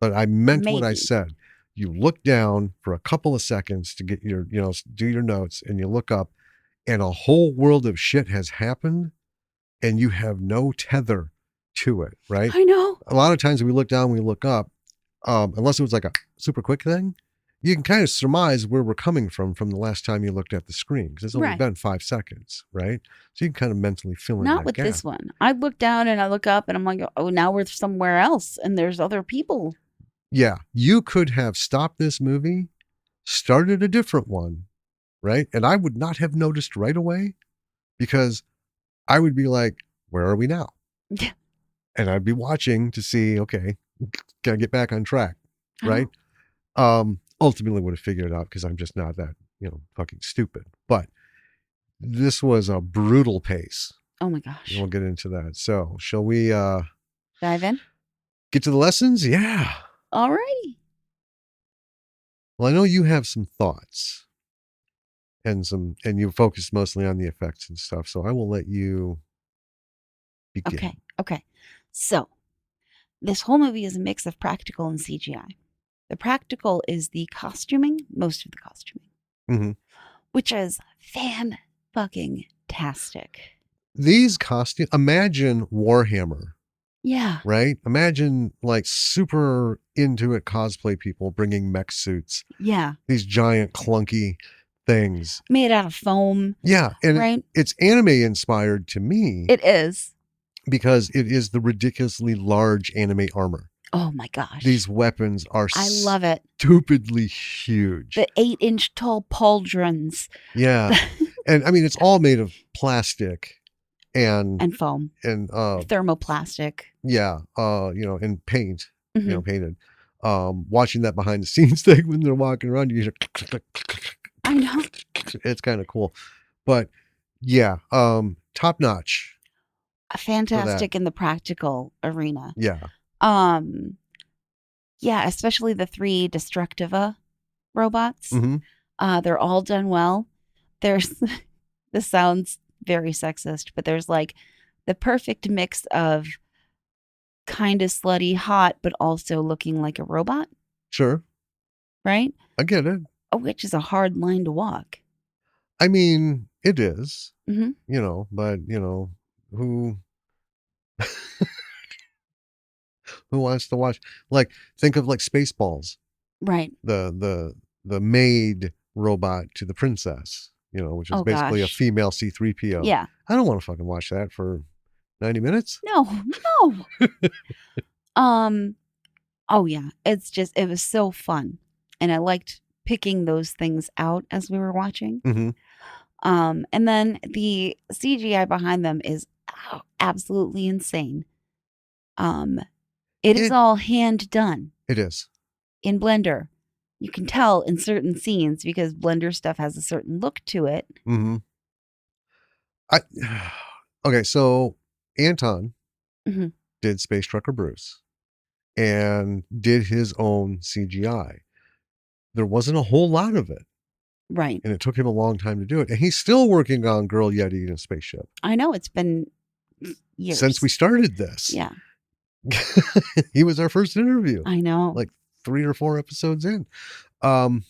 But I meant what I said. You look down for a couple of seconds to get your, do your notes, and you look up, and a whole world of shit has happened, and you have no tether to it, right? I know. A lot of times we look down, we look up, unless it was like a super quick thing, you can kind of surmise where we're coming from the last time you looked at the screen, because it's only Right. been 5 seconds, right? So you can kind of mentally fill in Not that with gap. this one. I look down and I look up and I'm like, oh, now we're somewhere else and there's other people. Yeah, you could have stopped this movie, started a different one, right? And I would not have noticed right away, because I would be like, where are we now? Yeah. And I'd be watching to see, okay, gotta get back on track, right? Oh, Ultimately would have figured it out, because I'm just not that, fucking stupid. But this was a brutal pace. oh my And gosh. we'll get into that. So, shall we Dive in. get to the lessons? Yeah. Alrighty. Well, I know you have some thoughts and you focus mostly on the effects and stuff. So I will let you begin. Okay. Okay. So this whole movie is a mix of practical and CGI. The practical is the costuming, most of the costuming, Mm-hmm. which is fan fucking tastic. These costumes, imagine Warhammer, Yeah. right? Imagine like super into it cosplay people bringing mech suits, Yeah. these giant clunky things. Made out of foam, Yeah. And right? it's anime inspired to me, It is. because it is the ridiculously large anime armor. Oh my gosh. These weapons are I love it. stupidly huge. The 8-inch tall pauldrons. Yeah. And I mean, it's all made of plastic and and foam. and Thermoplastic. yeah, and paint, Mm-hmm. painted. Watching that behind the scenes thing when they're walking around, you hear I know. it's kind of cool. But yeah, top notch for that. Fantastic in the practical arena. Yeah. Um, yeah, especially the 3 Destructiva robots. Mm-hmm. They're all done well. There's this sounds very sexist, but there's like the perfect mix of kind of slutty hot, but also looking like a robot, Sure. right? I get it. Which is a hard line to walk. I mean, it is, Mm-hmm. but who who wants to watch, like, think of like Spaceballs, Right. the maid robot to the princess, which is Oh basically a gosh. female C3PO. Yeah. I don't want to fucking watch that for 90 minutes. No, no. Um, oh yeah. It was so fun. And I liked picking those things out as we were watching. Mm-hmm. And then the CGI behind them is absolutely insane. It is It all hand done it is. in Blender. You can tell in certain scenes because Blender stuff has a certain look to it. Mm-hmm. I okay, so Anton Mm-hmm. did Space Trucker Bruce and did his own CGI. There wasn't a whole lot of it, Right. and it took him a long time to do it. And he's still working on Girl Yeti in a spaceship I know it's been years. since we started this. Yeah. He was our first interview, I know. like 3 or 4 episodes in. Um,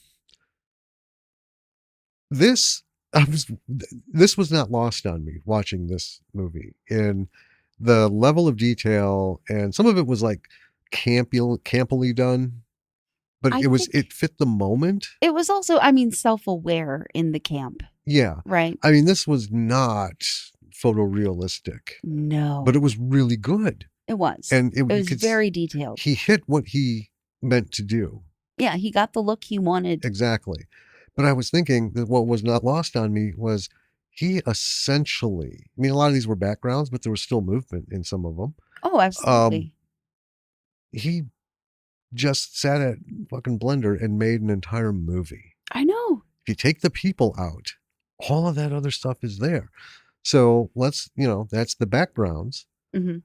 this this was not lost on me watching this movie, in the level of detail, and some of it was like campily done, but I think it fit the moment. it was also, self-aware in the camp, Yeah, right? I mean, this was not photorealistic, No. but it was really good, It was. and It was very detailed. he hit what he meant to do. Yeah, he got the look he wanted. Exactly. But I was thinking that what was not lost on me was he essentially, I mean, a lot of these were backgrounds, but there was still movement in some of them. Oh, absolutely. He just sat at fucking Blender and made an entire movie. I know. If you take the people out, all of that other stuff is there. So that's the backgrounds, Mm-hmm.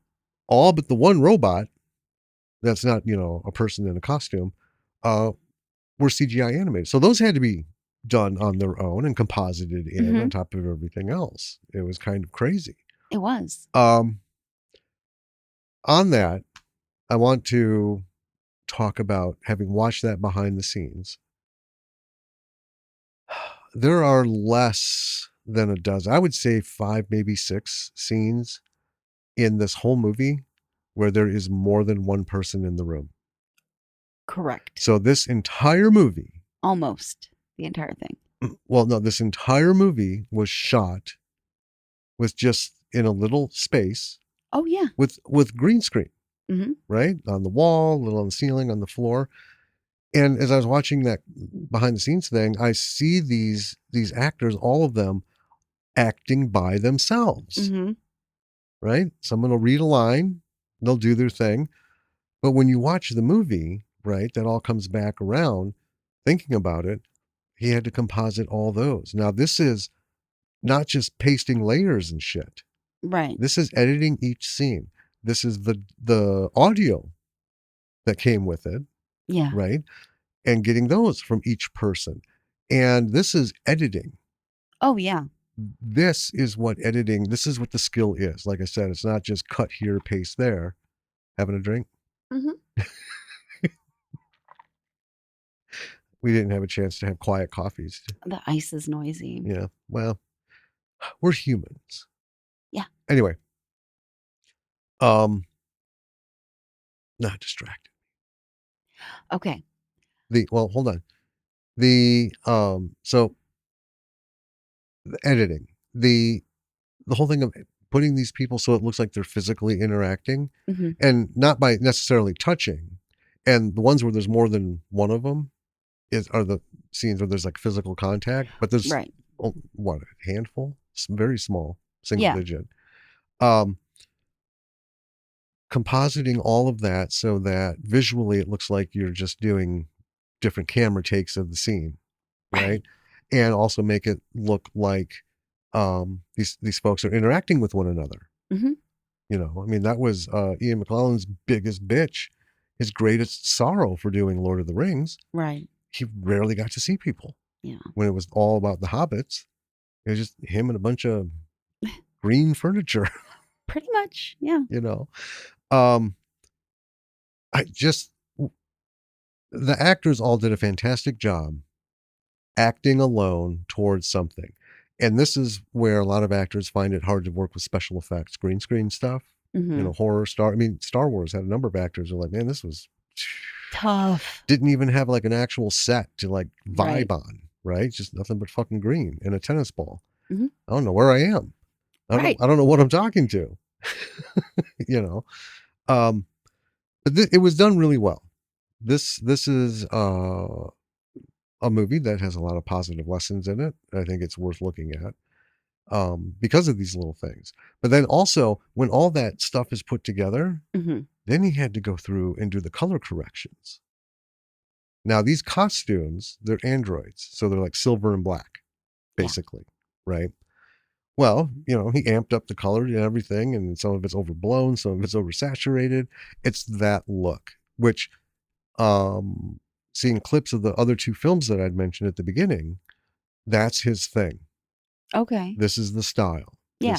all but the one robot that's not, a person in a costume, uh, were CGI animated. So those had to be done on their own and composited in Mm-hmm. on top of everything else. It was kind of crazy. It was. On that, I want to talk about, having watched that behind the scenes. There are less than a dozen, I would say 5, maybe 6 scenes in this whole movie where there is more than one person in the room. Correct. So this entire movie almost the entire thing. Well, no, this entire movie was shot with just in a little space Oh yeah. with green screen, Mm-hmm. right? On the wall, a little on the ceiling, on the floor. And as I was watching that behind the scenes thing, I see these actors, all of them acting by themselves, Mm-hmm. right? Someone will read a line, they'll do their thing. But when you watch the movie, right, that all comes back around, thinking about it, he had to composite all those. Now, this is not just pasting layers and shit. Right. This is editing each scene. This is the audio that came with it, Yeah. right? And getting those from each person. And this is editing. Oh yeah. This is what editing, this is what the skill is. Like I said, it's not just cut here, paste there. Having a drink? Mm-hmm. We didn't have a chance to have quiet coffees. The ice is noisy. Yeah. Well, we're humans. Yeah. Anyway, um, not distracted. Okay. Well, hold on. So the editing, the whole thing of putting these people so it looks like they're physically interacting Mm-hmm. and not by necessarily touching. And the ones where there's more than one of them are the scenes where there's like physical contact, but there's Right. what, a handful, very small, single Yeah. digit. Um, Compositing all of that so that visually it looks like you're just doing different camera takes of the scene, right? Right. And also make it look like these folks are interacting with one another. Mm-hmm. You know, I mean, that was Ian McClellan's biggest bitch, his greatest sorrow for doing Lord of the Rings. Right. He rarely got to see people Yeah. when it was all about the hobbits. It was just him and a bunch of green furniture, Pretty much. Yeah. you know. Um, I just the actors all did a fantastic job acting alone towards something. And this is where a lot of actors find it hard to work with special effects, green screen stuff, Mm-hmm. horror star. I mean, Star Wars had a number of actors who are like, man, this was Tough. didn't even have like an actual set to like Right. vibe on, right? Just nothing but fucking green and a tennis ball. Mm-hmm. I don't know where I am. Right. I don't know what I'm talking to, you know. Um, but it was done really well. This is a movie that has a lot of positive lessons in it. I think it's worth looking at because of these little things. But then also, when all that stuff is put together, Mm-hmm. then he had to go through and do the color corrections. Now, these costumes, they're androids, so they're like silver and black, Yeah. basically, right? Well, he amped up the color and everything, and some of it's overblown, some of it's oversaturated. It's that look, which um seeing clips of the other two films that I'd mentioned at the beginning, that's his thing. Okay. This is the style. Yeah.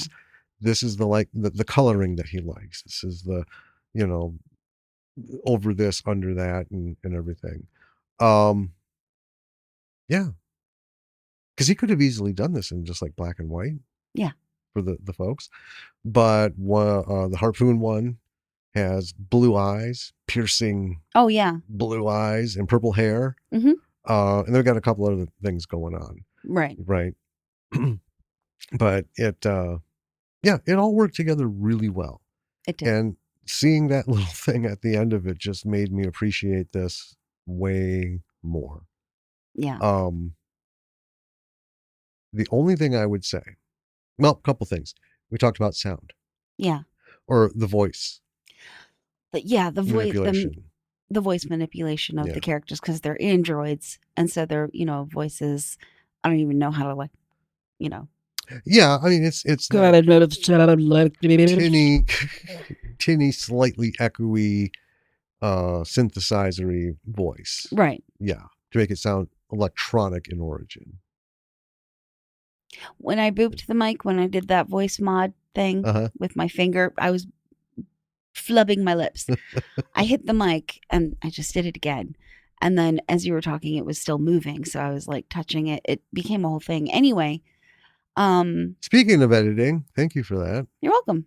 This is the coloring that he likes. This is the, you know, over this, under that, and everything. Um, yeah, because he could have easily done this in just like black and white Yeah. for the folks, but the harpoon one has blue eyes, piercing Oh yeah. blue eyes, and purple hair. Mm-hmm. And they've got a couple other things going on, Right. right? But it all worked together really well. It did. And seeing that little thing at the end of it just made me appreciate this way more. Yeah. Um, the only thing I would say, well, a couple things. We talked about sound Yeah. or the voice Yeah, manipulation. the voice manipulation of Yeah. the characters because they're androids, and so their voices. I don't even know how to you know. Yeah. I mean, it's that tinny, tinny, slightly echoey, synthesizery voice. Right. Yeah. To make it sound electronic in origin. When I booped the mic, when I did that voice mod thing Uh-huh. with my finger, I was flubbing my lips. I hit the mic and I just did it again. And then as you were talking, it was still moving. So I was like touching it. It became a whole thing. Anyway, Speaking of editing, thank you for that. you're welcome.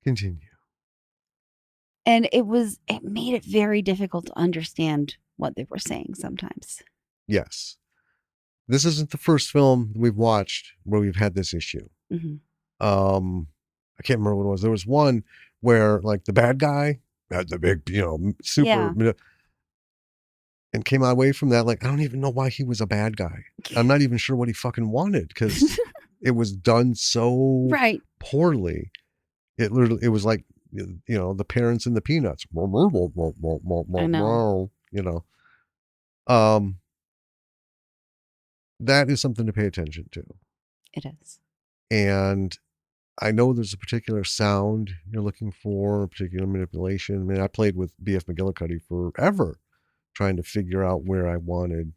Continue. And it made it very difficult to understand what they were saying sometimes. Yes. This isn't the first film we've watched where we've had this issue. Hmm. I can't remember what it was. There was one where like the bad guy had the big, super, Yeah. and came away from that like I don't even know why he was a bad guy. I'm not even sure what he fucking wanted because it was done so Right. poorly. It was like the parents and the peanuts. I know. You know, um, that is something to pay attention to. It is. And I know there's a particular sound you're looking for, a particular manipulation. I mean, I played with B.F. McGillicuddy forever trying to figure out where I wanted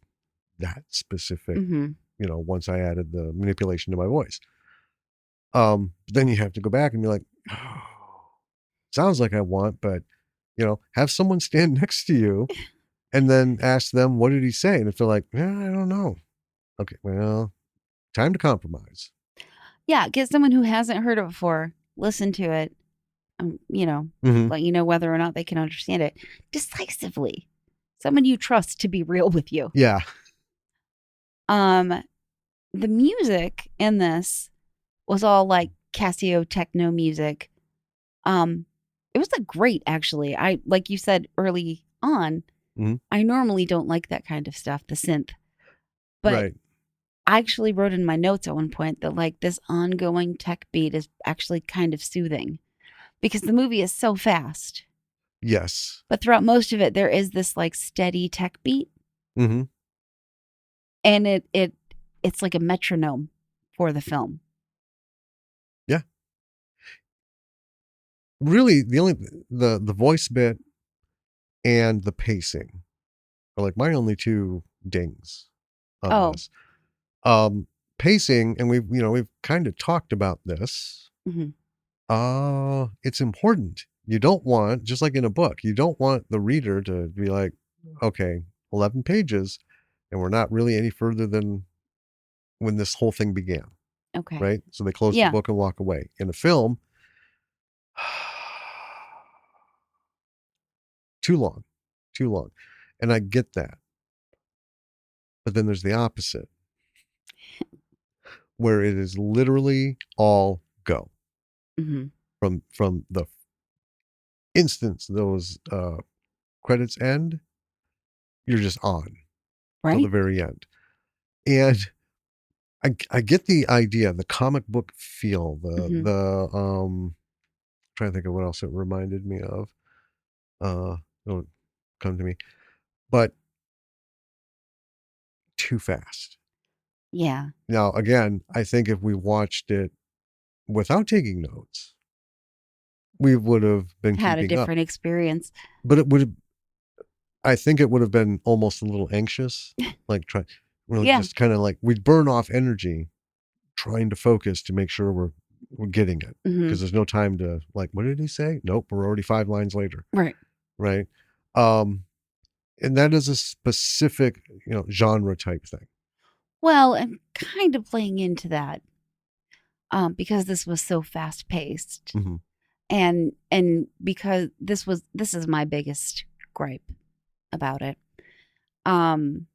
that specific, Hmm. once I added the manipulation to my voice. But then you have to go back and be like, oh, sounds like I want, but, have someone stand next to you and then ask them, what did he say? And if they're like, yeah, I don't know. Okay, well, time to compromise. Yeah. Get someone who hasn't heard it before, listen to it, Mm-hmm. let you know whether or not they can understand it decisively. Someone you trust to be real with you. Yeah. Um, the music in this was all like Casio techno music. It was like great actually. I like you said early on, Mm-hmm. I normally don't like that kind of stuff, the synth. But Right. I actually wrote in my notes at one point that like this ongoing tech beat is actually kind of soothing because the movie is so fast. Yes. But throughout most of it, there is this like steady tech beat, Mm-hmm. and it's like a metronome for the film. Yeah. Really, the voice bit and the pacing are like my only two dings on Oh, this. Pacing, and we've kind of talked about this. hmm. It's important. You don't want, just like in a book, you don't want the reader to be like, okay, 11 pages, and we're not really any further than when this whole thing began, Okay. right? So they close the Yeah. book and walk away. In a film, too long, too long. And I get that. But then there's the opposite, where it is literally all go Hmm. from the instance those credits end, you're just on till the Right. very end. And I get the idea, the comic book feel, Hmm. trying to think of what else it reminded me of. It'll come to me. But too fast. Yeah. Now again, I think if we watched it without taking notes, we would have been Had a keeping up. different experience. But I think it would have been almost a little anxious, like really Yeah. just kind of like we'd burn off energy trying to focus to make sure we're getting it Hmm. because there's no time to like, what did he say? Nope, we're already 5 lines later, Right. right? Um, and that is a specific, genre type thing. Well, and kind of playing into that, because this was so fast paced, Mm-hmm. and because this is my biggest gripe about it. Um,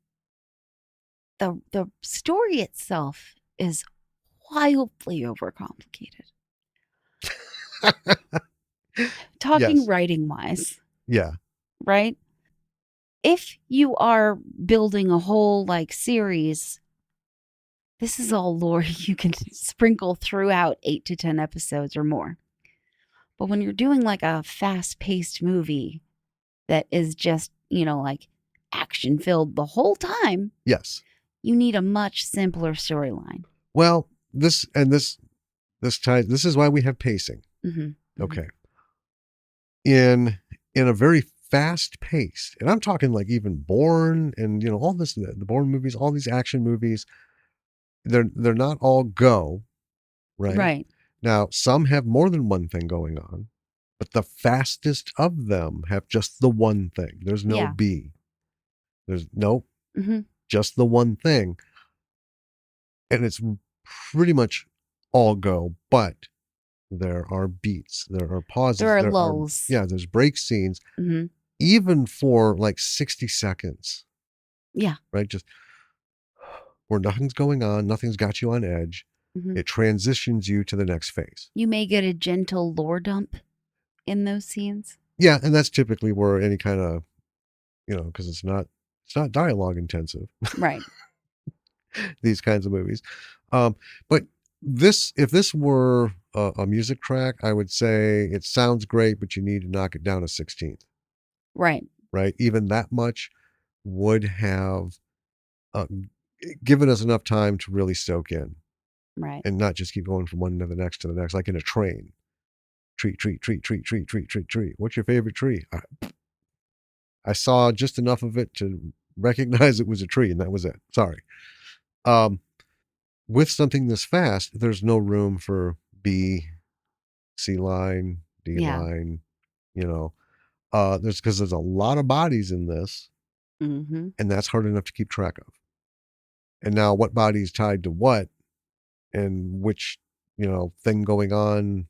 the story itself is wildly overcomplicated. Talking Yes, writing wise, yeah, right? If you are building a whole like series, this is all lore you can sprinkle throughout 8 to 10 episodes or more. But when you're doing like a fast paced movie that is just, like action filled the whole time, yes. you need a much simpler storyline. Well, this ties. This is why we have pacing. Hmm. Hmm. Okay, in a very fast paced, and I'm talking like even Bourne and all this the Bourne movies, all these action movies. They're not all go right Right. now. Some have more than one thing going on, but the fastest of them have just the one thing. There's no Yeah. B. There's no Hmm. just the one thing, and it's pretty much all go. But there are beats, there are There pauses, are there are lulls. there's break scenes. Hmm. even for like 60 seconds, Yeah. right? Just where nothing's going on, nothing's got you on edge. Hmm. It transitions you to the next phase. You may get a gentle lore dump in those scenes. Yeah, and that's typically where any kind of, because it's not dialogue intensive, Right. these kinds of movies. But if this were a music track, I would say it sounds great, but you need to knock it down a 16th, Right. right? Even that much would have uh, given us enough time to really soak in Right. and not just keep going from one to the next, like in a train. Tree, tree, tree, tree, tree, tree, tree, tree. What's your favorite tree? I saw just enough of it to recognize it was a tree, and that was it. Sorry. Um, with something this fast, there's no room for B, C line, D Yeah. line, you know. There's a lot of bodies in this, Hmm. and that's hard enough to keep track of. And now what body is tied to what and which, thing going on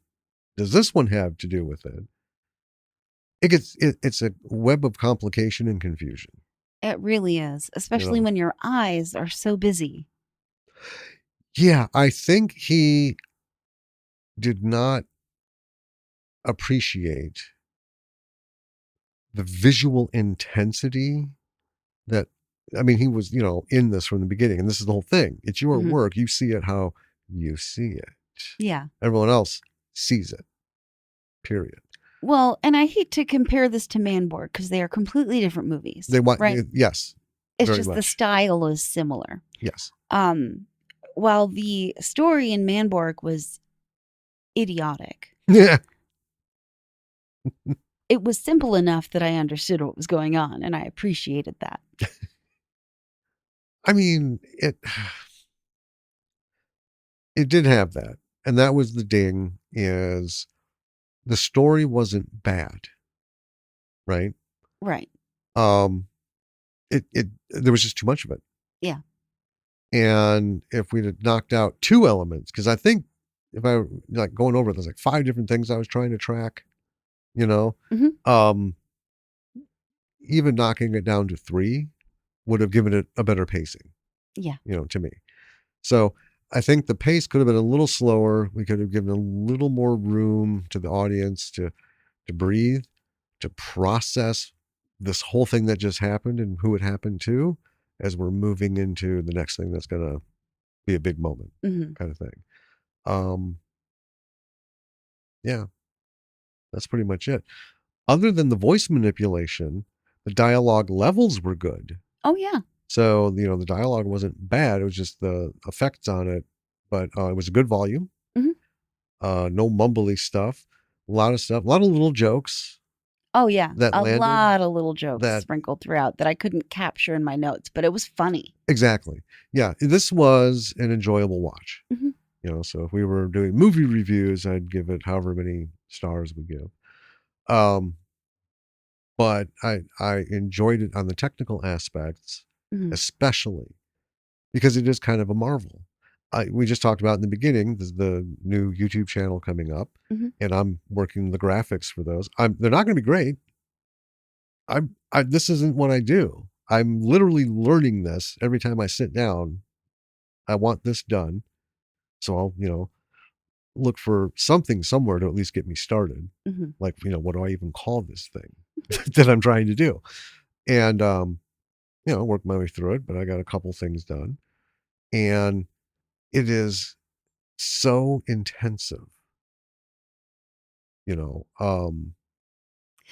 does this one have to do with it? It's a web of complication and confusion, It really is, you especially know. when your eyes are so busy. Yeah, I think he did not appreciate the visual intensity that I mean, he was, in this from the beginning, and this is the whole thing. It's your Hmm. work. You see it how you see it. Yeah. Everyone else sees it. Period. Well, and I hate to compare this to Manborg because they are completely different movies, They want right? yes, It's very just the much. style is similar. Yes. Um, while the story in Manborg was idiotic, Yeah. it was simple enough that I understood what was going on, and I appreciated that. I mean, it did have that. And that was the ding is the story wasn't bad, right? Right. Um it there was just too much of it. Yeah. And if we'd have knocked out two elements, because I think if I like going over it, there's like five different things I was trying to track, you know. Hmm. Um, even knocking it down to three would have given it a better pacing, Yeah. to me. So I think the pace could have been a little slower. We could have given a little more room to the audience to breathe, to process this whole thing that just happened and who it happened to as we're moving into the next thing that's gonna be a big moment Hmm. kind of thing. Um, yeah, that's pretty much it. Other than the voice manipulation, the dialogue levels were good. Oh yeah. So, the dialogue wasn't bad. It was just the effects on it, but it was a good volume. Hmm. No mumbly stuff. A lot of stuff, a lot of little jokes Oh yeah. that A landed lot of little jokes that sprinkled throughout that I couldn't capture in my notes, but it was funny. exactly. Yeah, this was an enjoyable watch. Hmm. So if we were doing movie reviews, I'd give it however many stars we give. Um, but I enjoyed it on the technical aspects, Hmm. especially because it is kind of a marvel. We just talked about in the beginning the new YouTube channel coming up, Hmm. and I'm working the graphics for those. They're not going to be great. This isn't what I do. I'm literally learning this every time I sit down. I want this done, so I'll look for something somewhere to at least get me started. Hmm. Like what do I even call this thing that I'm trying to do? And work my way through it. But I got a couple things done, and it is so intensive. You know, um,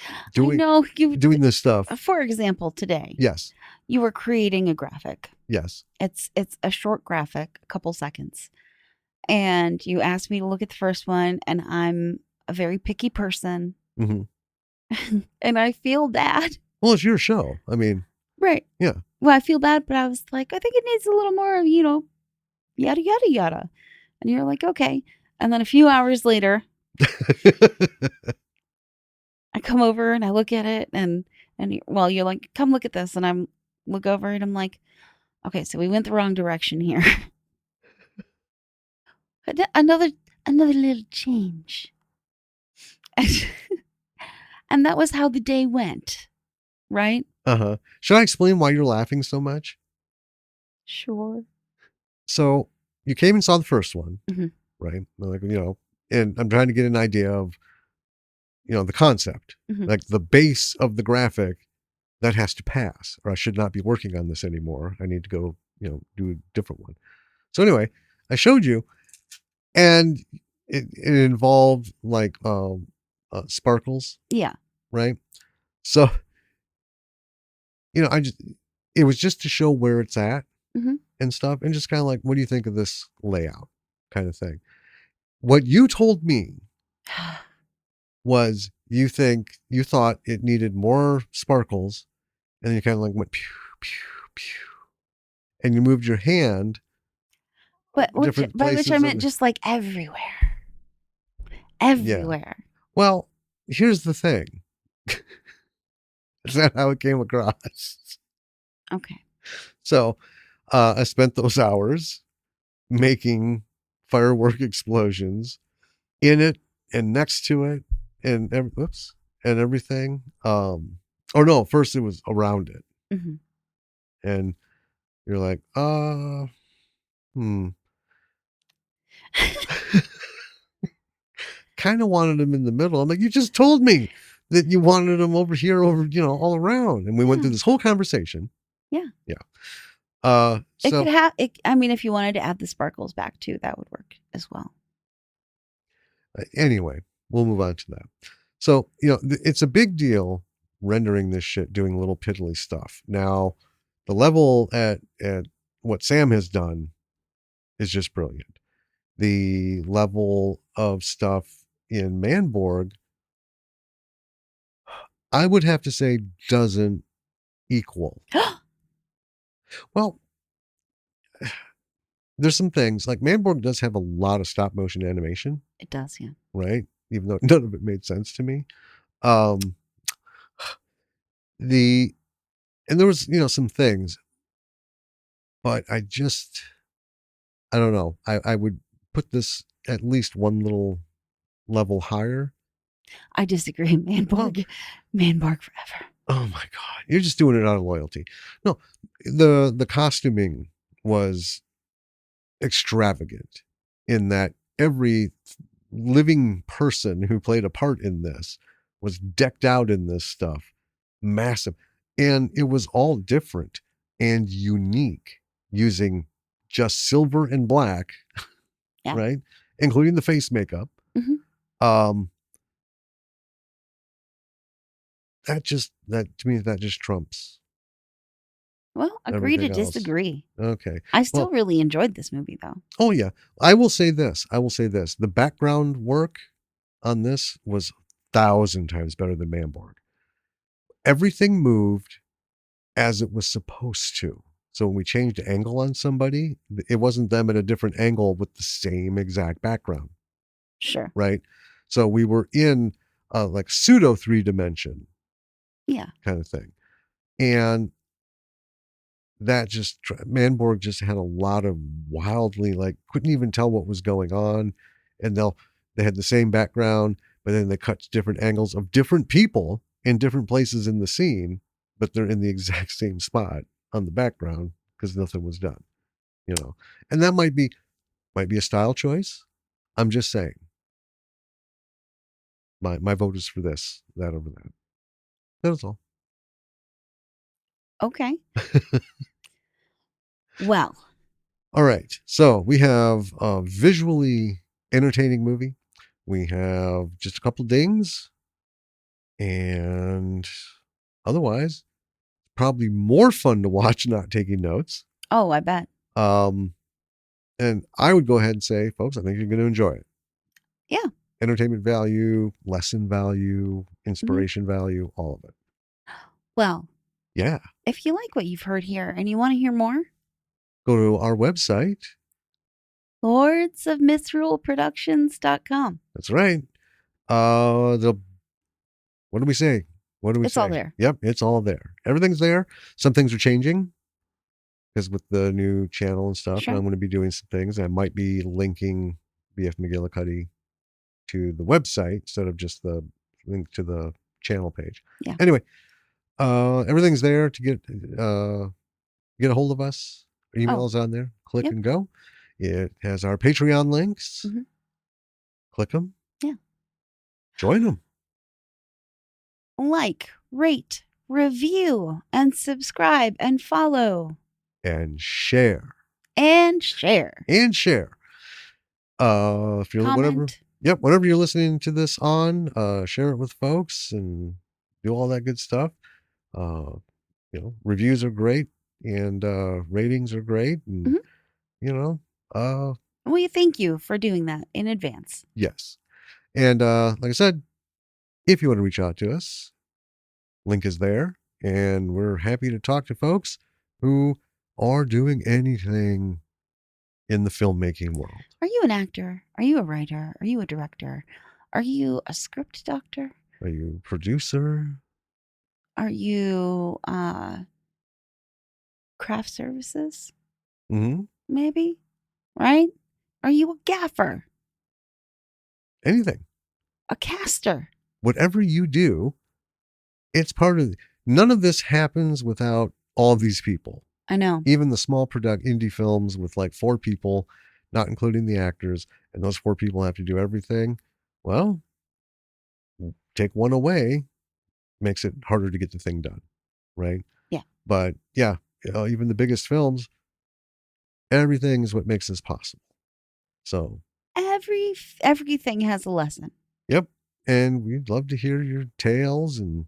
I doing know you. doing this stuff. For example, today Yes, you were creating a graphic. yes. It's a short graphic, a couple seconds, and you asked me to look at the first one, and I'm a very picky person, Hmm. and I feel bad. Well, it's your show. I mean, Right. yeah. Well, I feel bad, but I was like, I think it needs a little more of, yada yada yada. And you're like, okay. And then a few hours later, I come over and I look at it, well, you're like, come look at this, and I'm look over and I'm like, okay, so we went the wrong direction here. another another little change. And that was how the day went. right? Uh-huh. Should I explain why you're laughing so much? Sure. So you came and saw the first one, Hmm. right? Like, and I'm trying to get an idea of, the concept, Hmm. like the base of the graphic that has to pass, or I should not be working on this anymore. I need to go, do a different one. So anyway, I showed you, and it involved like sparkles, Yeah. right? So I just it was just to show where it's at Hmm. and stuff, and just kind of like, what do you think of this layout, kind of thing. What you told me was you thought it needed more sparkles, and you kind of like went pew pew pew, and you moved your hand different By which I places of meant the. just like everywhere. Yeah. Everywhere. Well, here's the thing. Is that how it came across? Okay. So I spent those hours making firework explosions in it and next to it and and everything. Or no, first it was around it, Hmm. and you're like, hmm. Kind of wanted them in the middle. I'm like, you just told me that you wanted them over here, over, all around. And we went through Yeah. this whole conversation. Yeah. Yeah. It could So have it. I mean, if you wanted to add the sparkles back too, that would work as well. anyway, we'll move on to that. So, it's a big deal rendering this shit, doing little piddly stuff. Now, the level at what Sam has done is just brilliant. The level of stuff in Manborg, I would have to say, doesn't equal. Well, there's some things like Manborg does have a lot of stop motion animation, It does, yeah. right? Even though none of it made sense to me. Um, the and there was some things, but I don't know. I would put this at least one little level higher. I disagree. Well, Manborg forever. oh my god, you're just doing it out of loyalty. No, the costuming was extravagant in that every living person who played a part in this was decked out in this stuff, massive. And it was all different and unique, using just silver and black, Yeah. right? Including the face makeup. Hmm. Um, that to me, that just trumps Well, agree to everything else. disagree. Okay. I still Well, really enjoyed this movie, though. oh yeah. I will say this. I will say this. The background work on this was 1,000 times better than Manborg. Everything moved as it was supposed to. So when we changed angle on somebody, it wasn't them at a different angle with the same exact background, Sure. right? So we were in like pseudo 3 dimension Yeah. kind of thing. And that just, Manborg just had a lot of wildly, like, couldn't even tell what was going on. And they had the same background, but then they cut to different angles of different people in different places in the scene, but they're in the exact same spot on the background because nothing was done, you know. And that might be a style choice. I'm just saying. My vote is for this, that over that. That was all. Okay. Well, All right. So we have a visually entertaining movie. We have just a couple dings, and otherwise, probably more fun to watch not taking notes. oh, I bet. Um, and I would go ahead and say, folks, I think you're going to enjoy it. Yeah. Entertainment value, lesson value, Hmm. inspiration value, all of it. Well, Yeah. if you like what you've heard here and you want to hear more, Go to our website. lordsofmisruleproductions.com. That's right. The what do we say? What do we It's all say? there. Yep, it's all there. Everything's there. Some things are changing because with the new channel and stuff, and Sure. I'm going to be doing some things. I might be linking BF McGillicuddy to the website instead of just the link to the channel page. Yeah. Anyway, Everything's there to get a hold of us. Oh, Emails on there. Click yep. and go. It has our Patreon links. Hmm. Click them. Yeah. Join them. Like, rate, review, and subscribe and follow And share. and share. And share. If you're whatever. Comment. Yep, whatever you're listening to this on, share it with folks and do all that good stuff. Uh, reviews are great and ratings are great, and Hmm. you know, uh, We thank you for doing that in advance. yes. And like I said, if you want to reach out to us, link is there, and we're happy to talk to folks who are doing anything in the filmmaking world. Are you an actor? Are you a writer? Are you a director? Are you a script doctor? Are you a producer? Are you craft services? Mm-hmm. Maybe, right? Are you a gaffer? Anything. A caster? Whatever you do, it's part of. None of this happens without all these people. I know. Even the small indie films with like 4 people, not including the actors, and those 4 people have to do everything. Well, take one away, makes it harder to get the thing done, right? Yeah. But yeah, even the biggest films, everything is what makes this possible. So, Everything has a lesson. yep. And we'd love to hear your tales and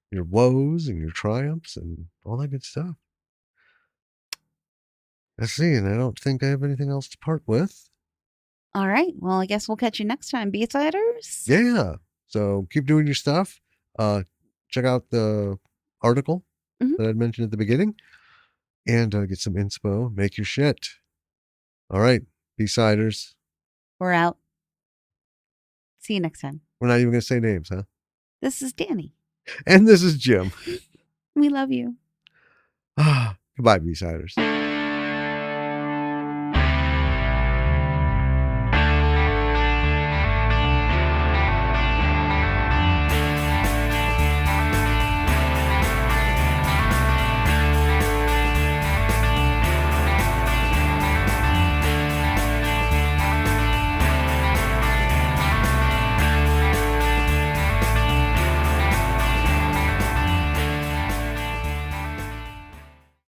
your woes and your triumphs and all that good stuff. Let's see, and I don't think I have anything else to part with. All right. Well, I guess we'll catch you next time, B-siders. Yeah. So keep doing your stuff. Uh, check out the article Mhm. that I mentioned at the beginning and get some inspo. Make your shit. All right. B-siders. We're out. See you next time. We're not even going to say names, huh? This is Danny. And this is Jim. We love you. Goodbye, B-siders.